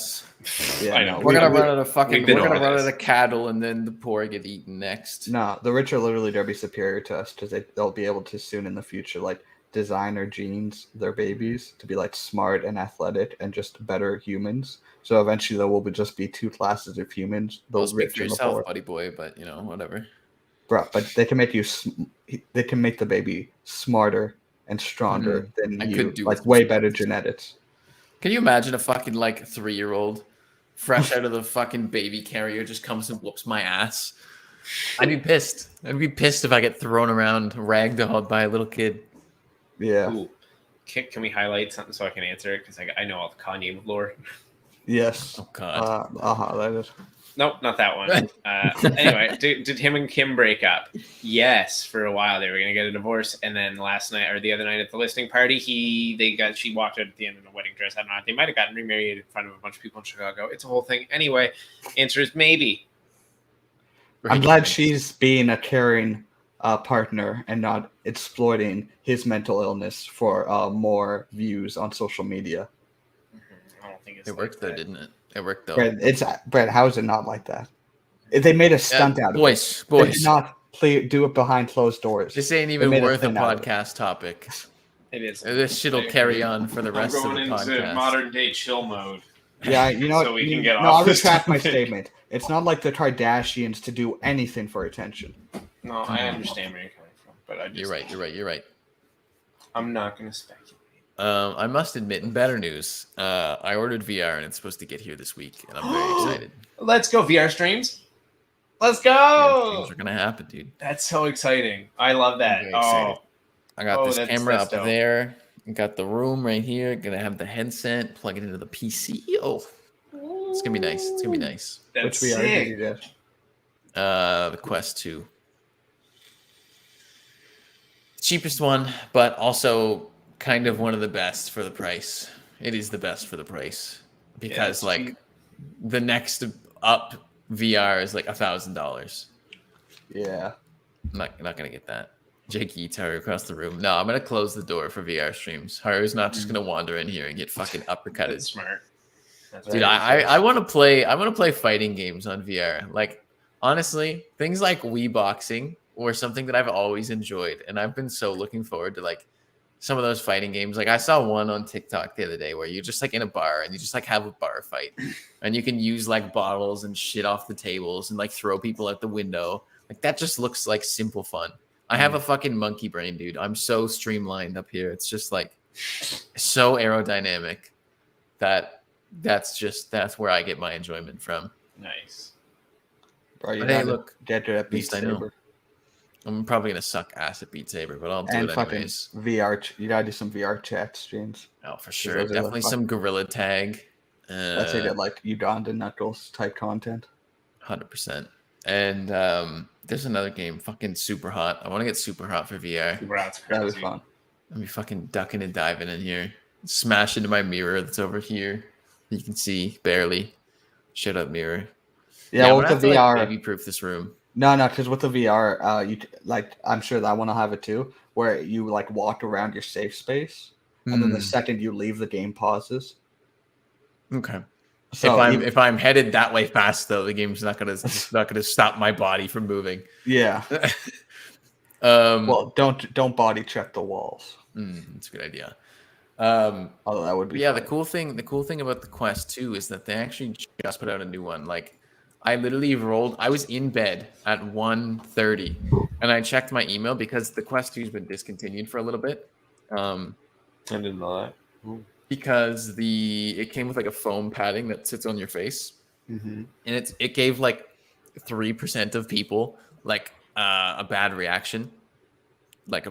I know. We're gonna run out of cattle, and then the poor get eaten next. No, the rich are literally gonna be superior to us because they'll be able to soon in the future like design or genes their babies to be like smart and athletic and just better humans. So eventually there will just be two classes of humans: those rich and the poor. Buddy boy, but you know, whatever. Bro, but they can make they can make the baby smarter and stronger than you, like way better genetics. Can you imagine a fucking like 3-year-old fresh out of the fucking baby carrier just comes and whoops my ass? I'd be pissed. I'd be pissed if I get thrown around ragdolled by a little kid. Yeah. Ooh. Can we highlight something so I can answer it? Because I know all the Kanye lore. Yes. Oh God. That is. Nope, not that one. Anyway, did him and Kim break up? Yes, for a while they were gonna get a divorce, and then last night or the other night at the listening party, she walked out at the end in a wedding dress. I don't know. They might have gotten remarried in front of a bunch of people in Chicago. It's a whole thing. Anyway, answer is maybe. I'm glad she's being a caring partner and not exploiting his mental illness for more views on social media. I don't think it's It worked though, didn't it? It worked though. Brett, how is it not like that? They made a stunt out of it. Boys. They did not do it behind closed doors. This ain't even worth a podcast topic. It is. This shit'll carry on for the rest of the podcast. I'm going into modern day chill mode. Yeah, you know. So we can get off. I'll retract my statement. It's not like the Kardashians to do anything for attention. No, I understand where you're coming from, but I just, You're right. I'm not going to speculate. I must admit, in better news, I ordered VR and it's supposed to get here this week, and I'm very excited. Let's go VR streams. Let's go. VR streams are gonna happen, dude. That's so exciting. I love that. I got this camera up dope. there. Got the room right here. Gonna have the headset. Plug it into the PC. Oh, it's gonna be nice. It's gonna be nice. That's Which VR did you get? The Quest 2. Cheapest one, but also kind of one of the best for the price. It is the best for the price because the next up VR is like $1,000. Yeah, I'm not gonna get that. Jake eats Haru across the room. No, I'm gonna close the door for VR streams. Haru's not just gonna wander in here and get fucking uppercutted. That's smart. Dude, I want to play. I want to play fighting games on VR. Like honestly, things like Wii boxing were something that I've always enjoyed, and I've been so looking forward to like some of those fighting games. Like I saw one on TikTok the other day where you're just like in a bar and you just like have a bar fight, and you can use like bottles and shit off the tables and like throw people out the window. Like that just looks like simple fun. I have a fucking monkey brain, dude. I'm so streamlined up here. It's just like so aerodynamic that's where I get my enjoyment from. Nice. bro. You Hey, look, get to at least I know. I'm probably gonna suck ass at Beat Saber, but I'll do And it fucking anyways. VR. You gotta do some VR chat streams. Oh, for sure. those are the Definitely some Gorilla Tag. That's like like Uganda Knuckles type content. 100%. And there's another game, fucking Super Hot. I want to get Super Hot for VR. That was fun. Let me fucking ducking and diving in here. Smash into my mirror that's over here. You can see barely. Shut up, mirror. Yeah, with with the VR, baby proof this room. No, because with the VR, you like. I'm sure that one will have it too, where you like walk around your safe space, and then the second you leave, the game pauses. Okay. So if I'm headed that way fast, though, the game's not gonna stop my body from moving. Yeah. Well, don't body check the walls. That's a good idea. Although that would be yeah. fun. The cool thing about the Quest 2 is that they actually just put out a new one. Like, I literally I was in bed at 1:30 and I checked my email because the Quest 2 has been discontinued for a little bit. I didn't know that. Because it came with like a foam padding that sits on your face, Mm-hmm. and it gave like 3% of people like a bad reaction, like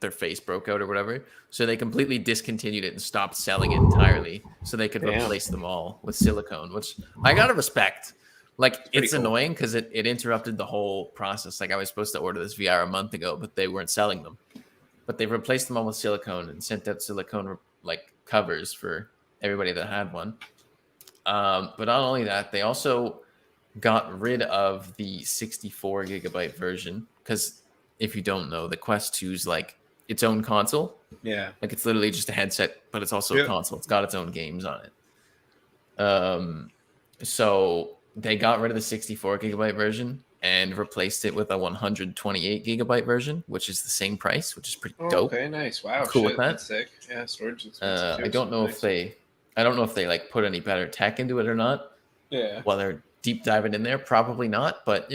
their face broke out or whatever. So they completely discontinued it and stopped selling it entirely, so they could replace them all with silicone, which I gotta respect. Like it's cool. Annoying because it interrupted the whole process. Like I was supposed to order this VR a month ago, but they weren't selling them. But they replaced them all with silicone and sent out silicone like covers for everybody that had one. But not only that, they also got rid of the 64 gigabyte version, because if you don't know, the Quest 2 is like its own console. Yeah, like it's literally just a headset, but it's also a console. It's got its own games on it. So they got rid of the 64 gigabyte version and replaced it with a 128 gigabyte version, which is the same price, which is pretty dope. Okay, nice. Wow, cool with that. That's sick. Yeah, storage is expensive. I don't know if they like put any better tech into it or not. Yeah. While they're deep diving in there, probably not, but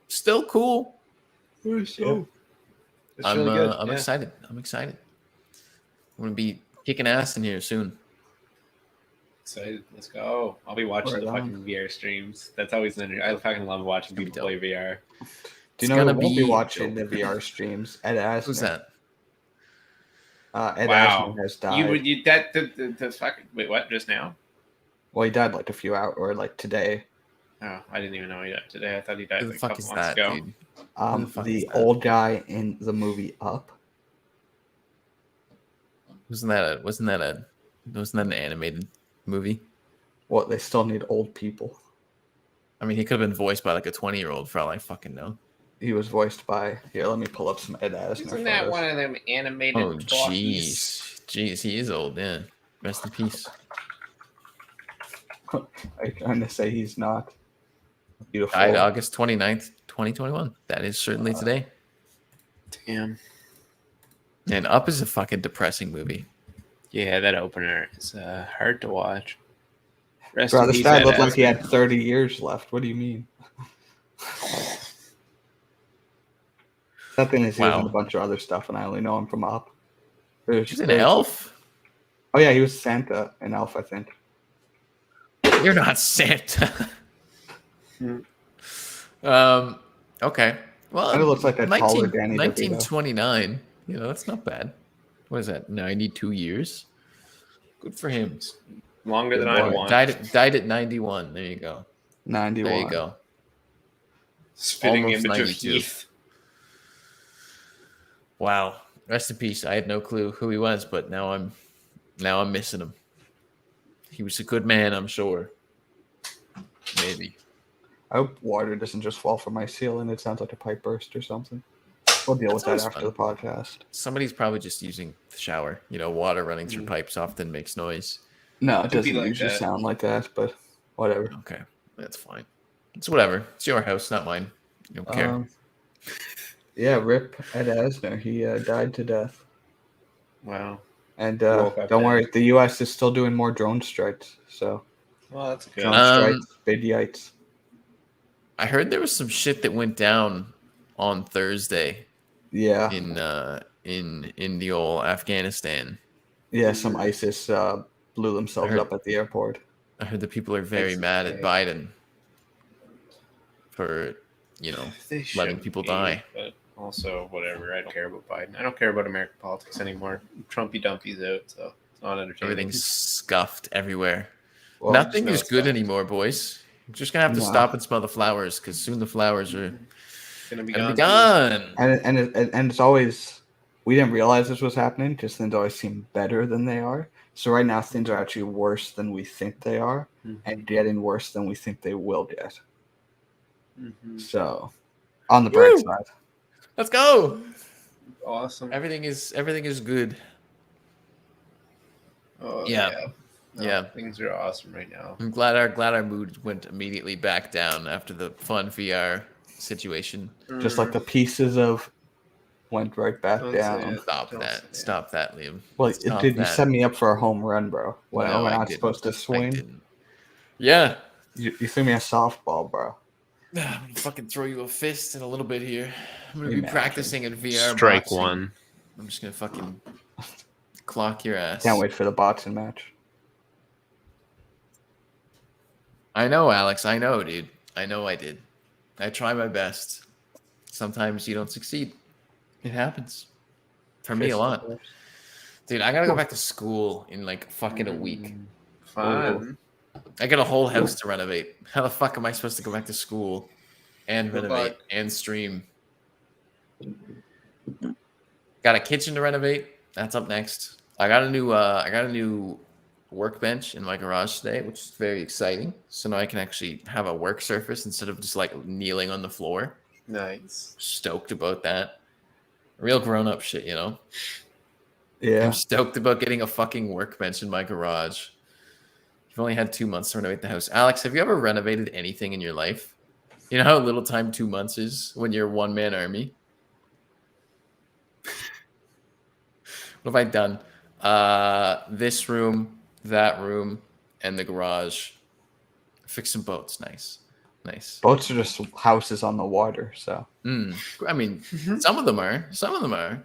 still cool. I'm excited. I'm excited. I'm gonna be kicking ass in here soon. Excited. Let's go. I'll be watching the fucking VR streams. That's always I fucking love watching people play VR. Do you know who won't be watching the VR streams? Ed Asner. Who's that? Ed Asner has died. The fucking wait, what? Just now? Well, he died like a few hours, or like today. Oh, I didn't even know he died today. I thought he died Who the like a fuck couple is months that, ago. dude? Who the fuck is The that? old guy in the movie Up. Wasn't that an animated movie? What, they still need old people. I mean, he could have been voiced by like a 20-year-old for all I fucking know. He was voiced by. Here, let me pull up some Ed Asner Isn't that photos. one of them animated Oh, talkies? jeez, he is old. Yeah, rest in peace. Are you trying to say he's not beautiful? Died August 29th, 2021. That is certainly today. Damn. And Up is a fucking depressing movie. Yeah, that opener is hard to watch. Rest Bro, in this peace, guy Ed looked like he Asner. had 30 years left. What do you mean? That thing is he was in a Wow. bunch of other stuff, and I only know him from Up. There's, He's an there's- elf. Oh yeah, he was Santa in Elf, I think. You're not Santa. Okay. Well, Kinda looks like that taller 19 Danny DeVito. 1929. You know, that's not bad. What is that? 92 years. Good for him. Longer than Good I boy. want. Died at 91. There you go. 91. There you go. Spitting Almost image 92. of Heath. Wow. Rest in peace. I had no clue who he was, but now I'm missing him. He was a good man, I'm sure. Maybe. I hope water doesn't just fall from my ceiling. It sounds like a pipe burst or something. We'll deal with that always after fun. the podcast. Somebody's probably just using the shower. You know, water running through Mm. pipes often makes noise. No, it Could be doesn't like usually that. sound like that, but whatever. Okay. That's fine. It's whatever. It's your house, not mine. You don't care. Yeah, rip Ed Asner. He died to death. Wow. And Woke up don't dead. worry, the U.S. is still doing more drone strikes. So Well, that's good. drone strikes, big yites. I heard there was some shit that went down on Thursday Yeah, in the old Afghanistan. yeah. Some ISIS blew themselves heard- up at the airport. I heard that people are very That's mad at okay. Biden for, you know, They letting should people be, die. But also, whatever. I don't care about Biden. I don't care about American politics anymore. Trumpy Dumpy's out, so it's not entertaining. Everything's scuffed everywhere. Well, Nothing no, is it's good not. anymore, boys. You're just gonna have to No. stop and smell the flowers because soon the flowers are gonna be gonna gone. be gone. and it's always, we didn't realize this was happening because things always seem better than they are. So right now things are actually worse than we think they are, and getting worse than we think they will get. Mhm. So on the bright Woo! side, Let's go. Awesome. Everything is good. Oh, Yeah. No, Yeah. Things are awesome right now. I'm glad our mood went immediately back down after the fun VR situation. just like the pieces of went right back Don't down. say it. Stop Don't that. say it. Stop that, Liam. Well, Stop dude, you that. set me up for a home run, bro. When No, we're I not didn't. supposed to I swing, didn't. Yeah. you threw me a softball, bro. I'm gonna fucking throw you a fist in a little bit here. I'm gonna be Imagine. practicing in VR. Strike boxing. one. I'm just gonna fucking clock your ass. Can't wait for the boxing match. I know, Alex. I know, dude. I know I did. I try my best. Sometimes you don't succeed. It happens. For me, a lot. Dude, I gotta go back to school in like fucking a week. Fun. I got a whole house to renovate. How the fuck am I supposed to go back to school and Good renovate luck. and stream? Got a kitchen to renovate. That's up next. I got a new workbench in my garage today, which is very exciting. So now I can actually have a work surface instead of just like kneeling on the floor. Nice. Stoked about that. Real grown-up shit, you know? Yeah, I'm stoked about getting a fucking workbench in my garage. You've only had 2 months to renovate the house. Alex, have you ever renovated anything in your life? You know how little time 2 months is when you're a one-man army? What have I done? This room, that room, and the garage. Fix some boats. Nice. Nice. boats are just houses on the water. So I mean, some of them are. Some of them are.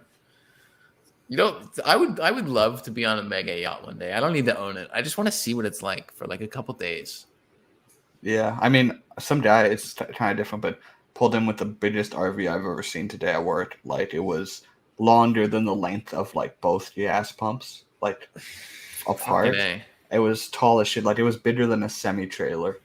You know, I would love to be on a mega yacht one day. I don't need to own it. I just want to see what it's like for like a couple days. yeah, I mean, someday it's kind of different, but pulled in with the biggest RV I've ever seen today at work. Like it was longer than the length of like both gas pumps, like apart. Fucking A. It was tall as shit. Like, it was bigger than a semi-trailer.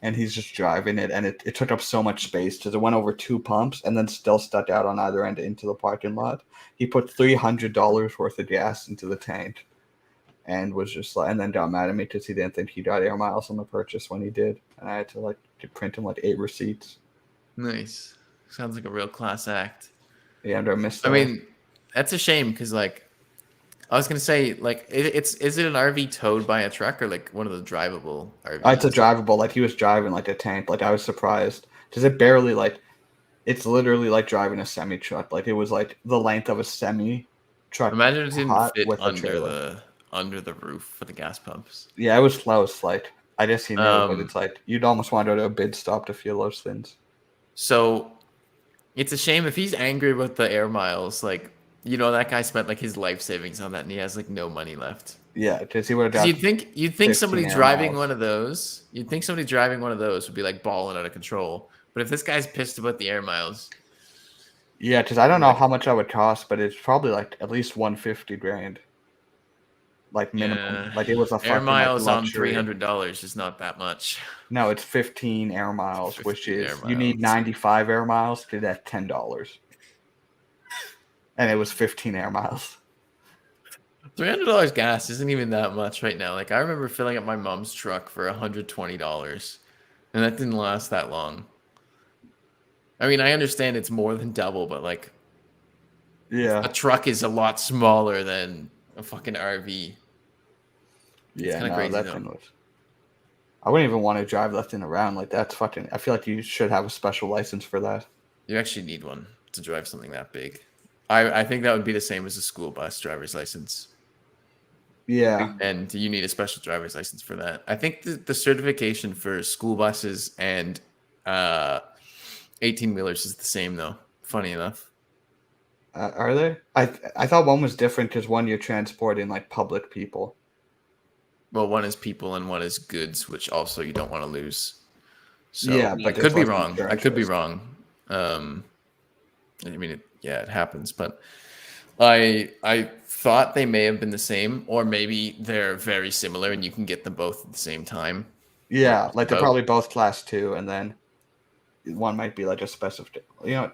And he's just driving it, and it took up so much space because it went over 2 pumps and then still stuck out on either end into the parking lot. He put $300 worth of gas into the tank and was just like, and then got mad at me because he didn't think he got air miles on the purchase when he did. And I had to, like, print him, like, 8 receipts. Nice. Sounds like a real class act. Yeah, and I missed I mean, that's a shame because, like, I was gonna say, like, is it an RV towed by a truck or like one of the drivable RVs? It's a drivable. Like, he was driving, like, a tank. Like, I was surprised because it barely, like, it's literally like driving a semi truck. Like, it was like the length of a semi truck. Imagine it didn't hot fit with a under trailer. the roof for the gas pumps. Yeah, it was close. Like, I just seen it, but it's like you'd almost want to go to a bid stop to feel those things. So it's a shame if he's angry with the air miles. Like, you know, that guy spent like his life savings on that, and he has like no money left. Yeah, because he would have got. You'd think somebody 15 air driving miles. one of those. You'd think somebody driving one of those would be like balling out of control. But if this guy's pissed about the air miles, Yeah, because I don't know how much that would cost, but it's probably like at least 150 grand. Like, minimum. yeah, Like, it was a air fucking miles like, on luxury. $300 is not that much. No, it's 15 air miles, 15 which is air you need miles. 95 air miles to get $10. And it was 15 air miles. $300 gas isn't even that much right now. Like, I remember filling up my mom's truck for $120, and that didn't last that long. I mean, I understand it's more than double, but like, Yeah. a truck is a lot smaller than a fucking RV. Yeah, kinda no, crazy, that though. thing was. I wouldn't even want to drive that thing around. Like, that's fucking. I feel like you should have a special license for that. You actually need one to drive something that big. I think that would be the same as a school bus driver's license. Yeah. And you need a special driver's license for that. I think the certification for school buses and 18-wheelers is the same, though. Funny enough. Are they? I thought one was different because one you're transporting like public people. Well, one is people and one is goods, which also you don't want to lose. So Yeah, I but could be there's less wrong. I insurance could be risk. wrong. I mean, it happens, but I thought they may have been the same, or maybe they're very similar, and you can get them both at the same time. Yeah, like they're Both. probably both class 2, and then one might be like a specific. You know,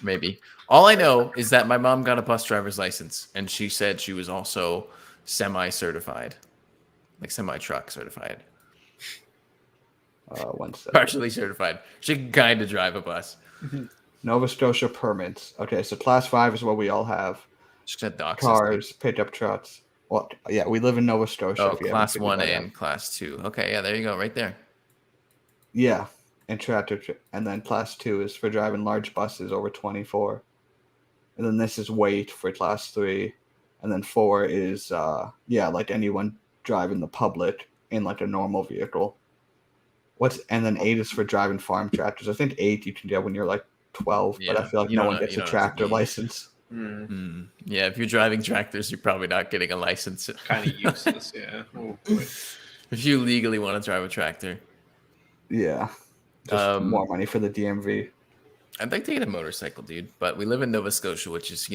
Maybe. All I know is that my mom got a bus driver's license, and she said she was also semi-certified, like semi-truck certified, one second. partially certified. She can kind of drive a bus. Nova Scotia permits. Okay, so class 5 is what we all have. She got docs. Cars, pickup trucks. Well, yeah, we live in Nova Scotia. Oh, if you haven't class figured 1 that out. and class 2. Okay, yeah, there you go, right there. Yeah, and tractor, and then class 2 is for driving large buses over 24, and then this is weight for class 3, and then 4 is like anyone driving the public in like a normal vehicle. And then 8 is for driving farm tractors. I think 8 you can get when you're like 12, but I Yeah, feel like you no don't one know- gets you a don't have to tractor be- license. Yeah, if you're driving tractors, you're probably not getting a license. Kind of useless, yeah. Oh, boy. If you legally want to drive a tractor. Yeah, just more money for the DMV. I'd like to get a motorcycle, dude, but we live in Nova Scotia, which is,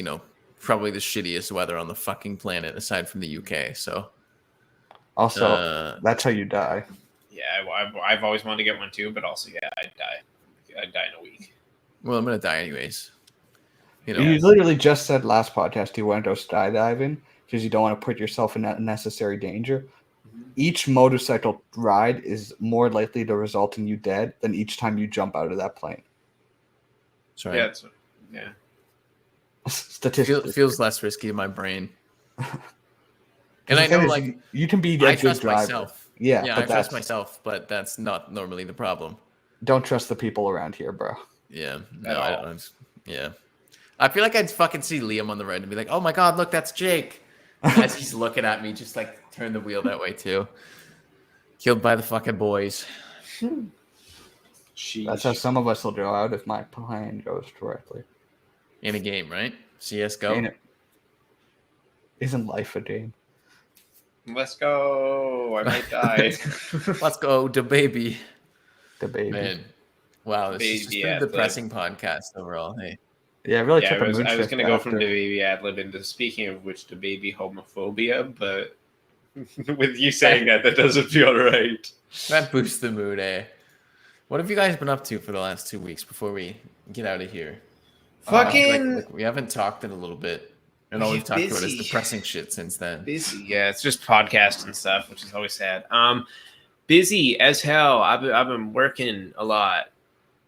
probably the shittiest weather on the fucking planet aside from the UK. So Also, that's how you die. Yeah, I've always wanted to get one too, but also, yeah, I'd die. I'd die in a week. well, I'm gonna die anyways. You literally just said last podcast you want to go skydiving because you don't want to put yourself in unnecessary danger. Each motorcycle ride is more likely to result in you dead than each time you jump out of that plane. Sorry. Yeah, yeah. Statistically, Feels less risky in my brain. And the I thing know, is, like, you can be a I good trust driver. myself. Yeah, Yeah, but I trust myself, but that's not normally the problem. Don't trust the people around here, bro. Yeah, no, At I all. don't. Yeah, I feel like I'd fucking see Liam on the road and be like, "Oh my god, look, that's Jake." As he's looking at me, just like turn the wheel that way too. Killed by the fucking boys. That's how some of us will go out if my plan goes correctly. In a game, right? CS:GO. Ain't it? Isn't life a game? Let's go. I might die. Let's go to baby. The baby. Man, wow, this is just Baby been a ad-lib. depressing podcast overall. Hey, Yeah, I really Yeah, took a mood I was shift going to go from after. the baby ad lib into speaking of which the baby homophobia, but With you saying that doesn't feel right. That boosts the mood, eh? What have you guys been up to for the last 2 weeks before we get out of here? I feel Fucking like we haven't talked in a little bit, and all we've talked about is depressing shit since then. busy. Yeah, it's just podcasts and stuff, which is always sad. Busy as hell. I've been working a lot,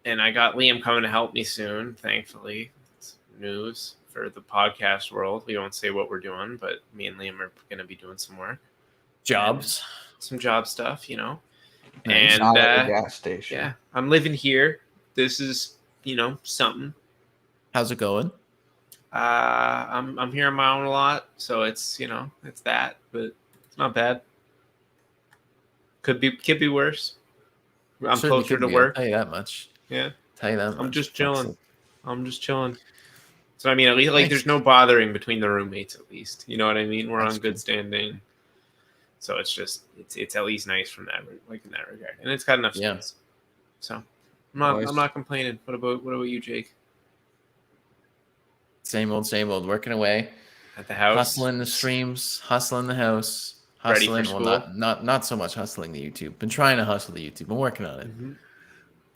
and I got Liam coming to help me soon. Thankfully, it's news for the podcast world. We won't say what we're doing, but me and Liam are going to be doing some work, Jobs. some job stuff, you know. Nice. And Not at the gas station. yeah, I'm living here. This is something. How's it going? I'm here on my own a lot, so it's it's that, but it's not bad. Could be worse. I'm Certainly closer could to be, work. I'll tell you that much. Yeah, Tell you that much. I'm just Fuck's chilling. sake. I'm just chilling. So I mean, at least Nice. there's no bothering between the roommates. At least you know what I mean. We're That's on good good. standing. So it's just it's at least nice from that in that regard, and it's got enough Yeah. space. So Always. I'm not complaining. What about you, Jake? Same old, working away, At the house, hustling the streams, hustling the house, Ready for hustling. Well, not so much hustling the YouTube. Been trying to hustle the YouTube. I'm working on it.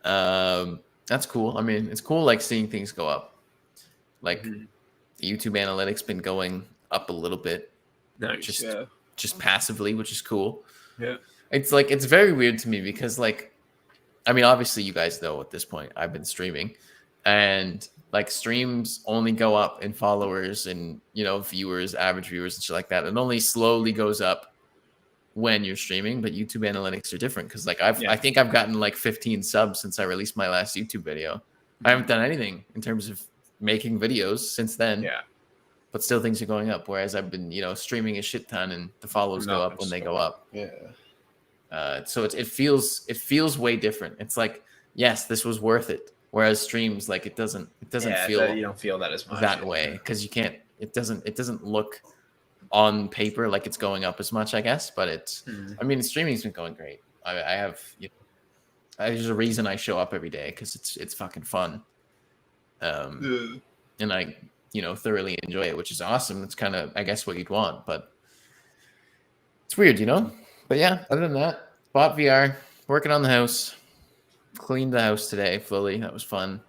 Mhm. That's cool. I mean, it's cool like seeing things go up. Like Mhm. the YouTube analytics been going up a little bit, Nice. just Yeah. just passively, which is cool. Yeah. It's very weird to me because like, I mean, obviously you guys know at this point I've been streaming, and like streams only go up in followers and viewers, average viewers and shit like that. It only slowly goes up when you're streaming, but YouTube analytics are different because like I think I've gotten like 15 subs since I released my last YouTube video. I haven't done anything in terms of making videos since then. Yeah. But still things are going up. Whereas I've been, streaming a shit ton and the follows go up when they go up. Yeah. So it feels way different. It's like, yes, this was worth it. Whereas streams, like it doesn't feel you don't feel that as much that way because you can't. It doesn't look on paper like it's going up as much, I guess. But it's. I mean, streaming's been going great. I have. There's a reason I show up every day because it's fucking fun. And I thoroughly enjoy it, which is awesome. It's kind of I guess what you'd want, but it's weird, But yeah, other than that, bought VR, working on the house. Cleaned the house today fully. That was fun.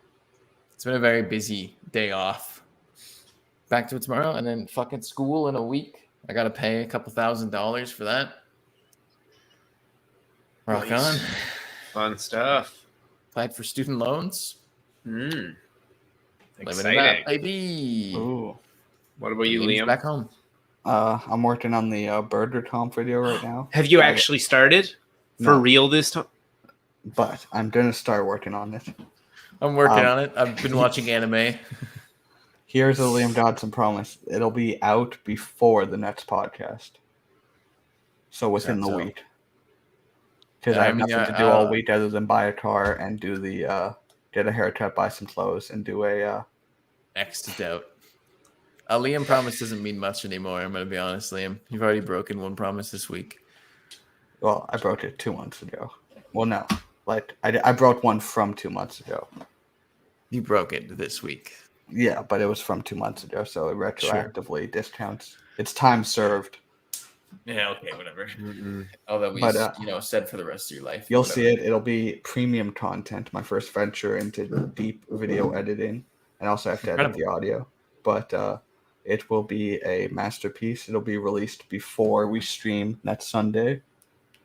It's been a very busy day off. Back to it tomorrow, and then fucking school in a week. I gotta pay a couple $1,000s for that. Rock Nice. on. Fun stuff. Applied for student loans. Exciting. Living it up, baby. Ooh. What about you, Games Liam? Back home. I'm working on the Burger Comp video right now, Have you actually started for No. real this time? but I'm gonna start working on it. I'm working on it. I've been watching anime. Here's a Liam Dodson promise: it'll be out before the next podcast, so within the So- week. Because Yeah, I I have mean, nothing to do all week other than buy a car and do the get a haircut, buy some clothes, and do a X to doubt. A Liam promise doesn't mean much anymore. I'm gonna be honest, Liam. You've already broken one promise this week. well, I broke it 2 months ago. Well, no, like I broke one from 2 months ago. You broke it this week. Yeah, but it was from 2 months ago, so it retroactively discounts. It's time served. Yeah, okay, whatever. All that we said for the rest of your life. You'll see it. It'll be premium content. My first venture into deep video editing, and also have to edit the audio. But it will be a masterpiece. It'll be released before we stream next Sunday,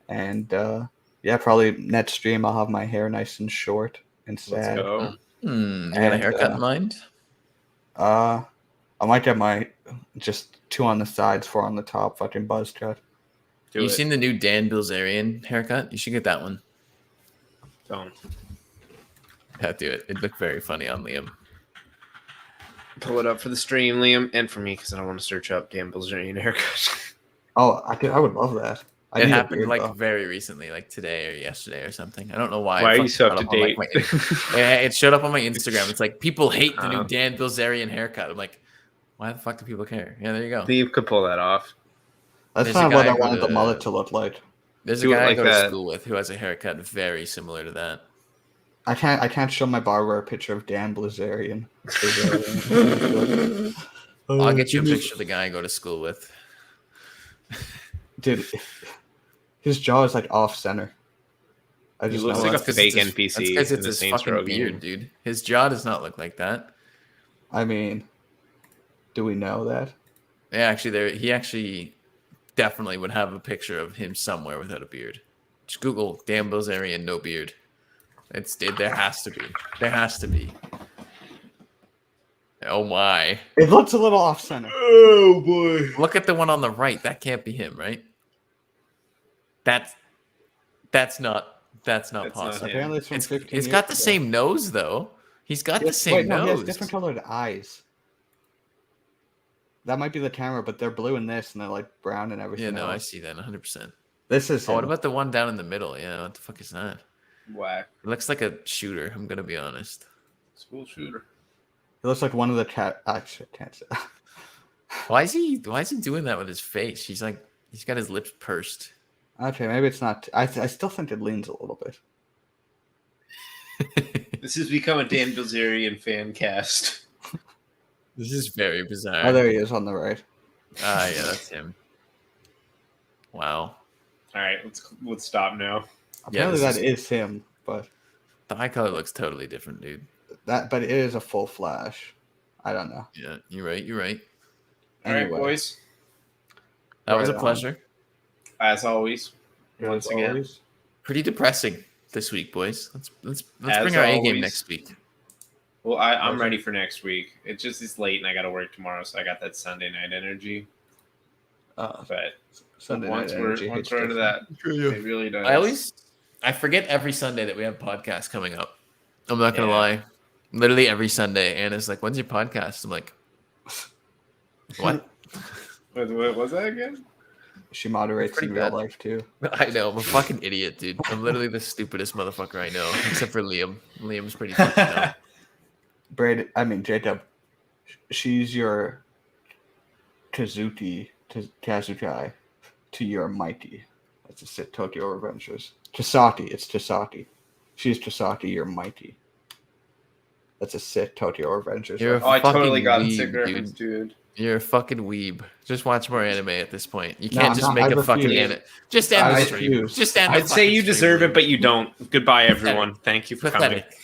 and probably next stream I'll have my hair nice and short and sad. Let's go. You got a haircut in mind? I might get my just 2 on the sides, 4 on the top, fucking buzz cut. You've seen the new Dan Bilzerian haircut? You should get that one. Don't Yeah, do it. It'd look very funny on Liam. pull it up for the stream, Liam, and for me because I don't want to search up Dan Bilzerian haircut. Oh, I would love that. I It need a happened beard, like though. very recently, like today or yesterday or something. I don't know why. Why It are you so fucking up to showed up on, date? it showed up on my Instagram. It's like people hate the new Oh. Dan Bilzerian haircut. I'm like, why the fuck do people care? Yeah, there you go. You could pull that off. That's There's a not what guy I who wanted the would, mullet to look like. There's a Do it guy like I go to that. school with who has a haircut very similar to that. I can't show my barber a picture of Dan Blazarian. I'll get you a picture of the guy I go to school with. Dude, his jaw is like off center. I He just looks know like it. a fake NPC That's because in it's the his Saints fucking Row beard, game. dude. His jaw does not look like that. I mean, do we know that? Yeah, actually, he actually definitely would have a picture of him somewhere without a beard. Just Google Dan Bilzerian no beard. There has to be. There has to be. Oh my! It looks a little off center. Oh boy! Look at the one on the right. That can't be him, right? That's not That's not possible. him. Apparently, it's from 15 It's years got the ago. same nose though. He's got the Yes, same wait, no, nose. he has different colored eyes. That might be the camera, but they're blue in this, and they're like brown and everything. Yeah, no, else. I see that 100%. This is Oh, what him. about the one down in the middle? Yeah, what the fuck is that? Whack. It looks like a shooter. I'm gonna be honest. School shooter. It looks like one of the cat. Actually, I can't say. Why is he doing that with his face? He's got his lips pursed. Okay, maybe it's not. I still think it leans a little bit. This has become a Dan Bilzerian fan cast. This is very bizarre. Oh, there he is on the right. Ah, yeah, that's him. Wow. All right, let's stop now. Apparently, this that is him, but The eye color looks totally different, dude. but it is a full flash. I don't know. Yeah, you're right. You're right. All right, Anyway. boys. That was a Right on. pleasure. As always, once As again. always. Pretty depressing this week, boys. Let's As bring our A game always. next week. Well, I'm ready for next week. It's late and I got to work tomorrow, so I got that Sunday night energy. But Sunday once night we're energy hits into that, it really does. I forget every Sunday that we have podcasts coming up. I'm not gonna lie. Literally every Sunday, Anna's like, "When's your podcast?" I'm like, "What?" What was that again? She moderates Pretty in real bad. life too. I know. I'm a fucking idiot, dude. I'm literally the stupidest motherfucker I know, except for Liam. Liam's pretty fucking dumb. Jacob. She's your Kazuki to your Mighty. That's a Sit Tokyo Revengers. Chisaki, it's Chisaki. She's Chisaki, your Mighty. That's a Sit Tokyo Revengers. You're a Oh, I totally fucking got a weeb, sick reference, dude. You're a fucking weeb. Just watch more anime at this point. You No, can't I'm just not. make I a fucking refuse. anime. Just end I the stream. refuse. Just end the I'd say you fucking deserve stream, it, but you don't. Goodbye, everyone. Thank you for coming. Pathetic.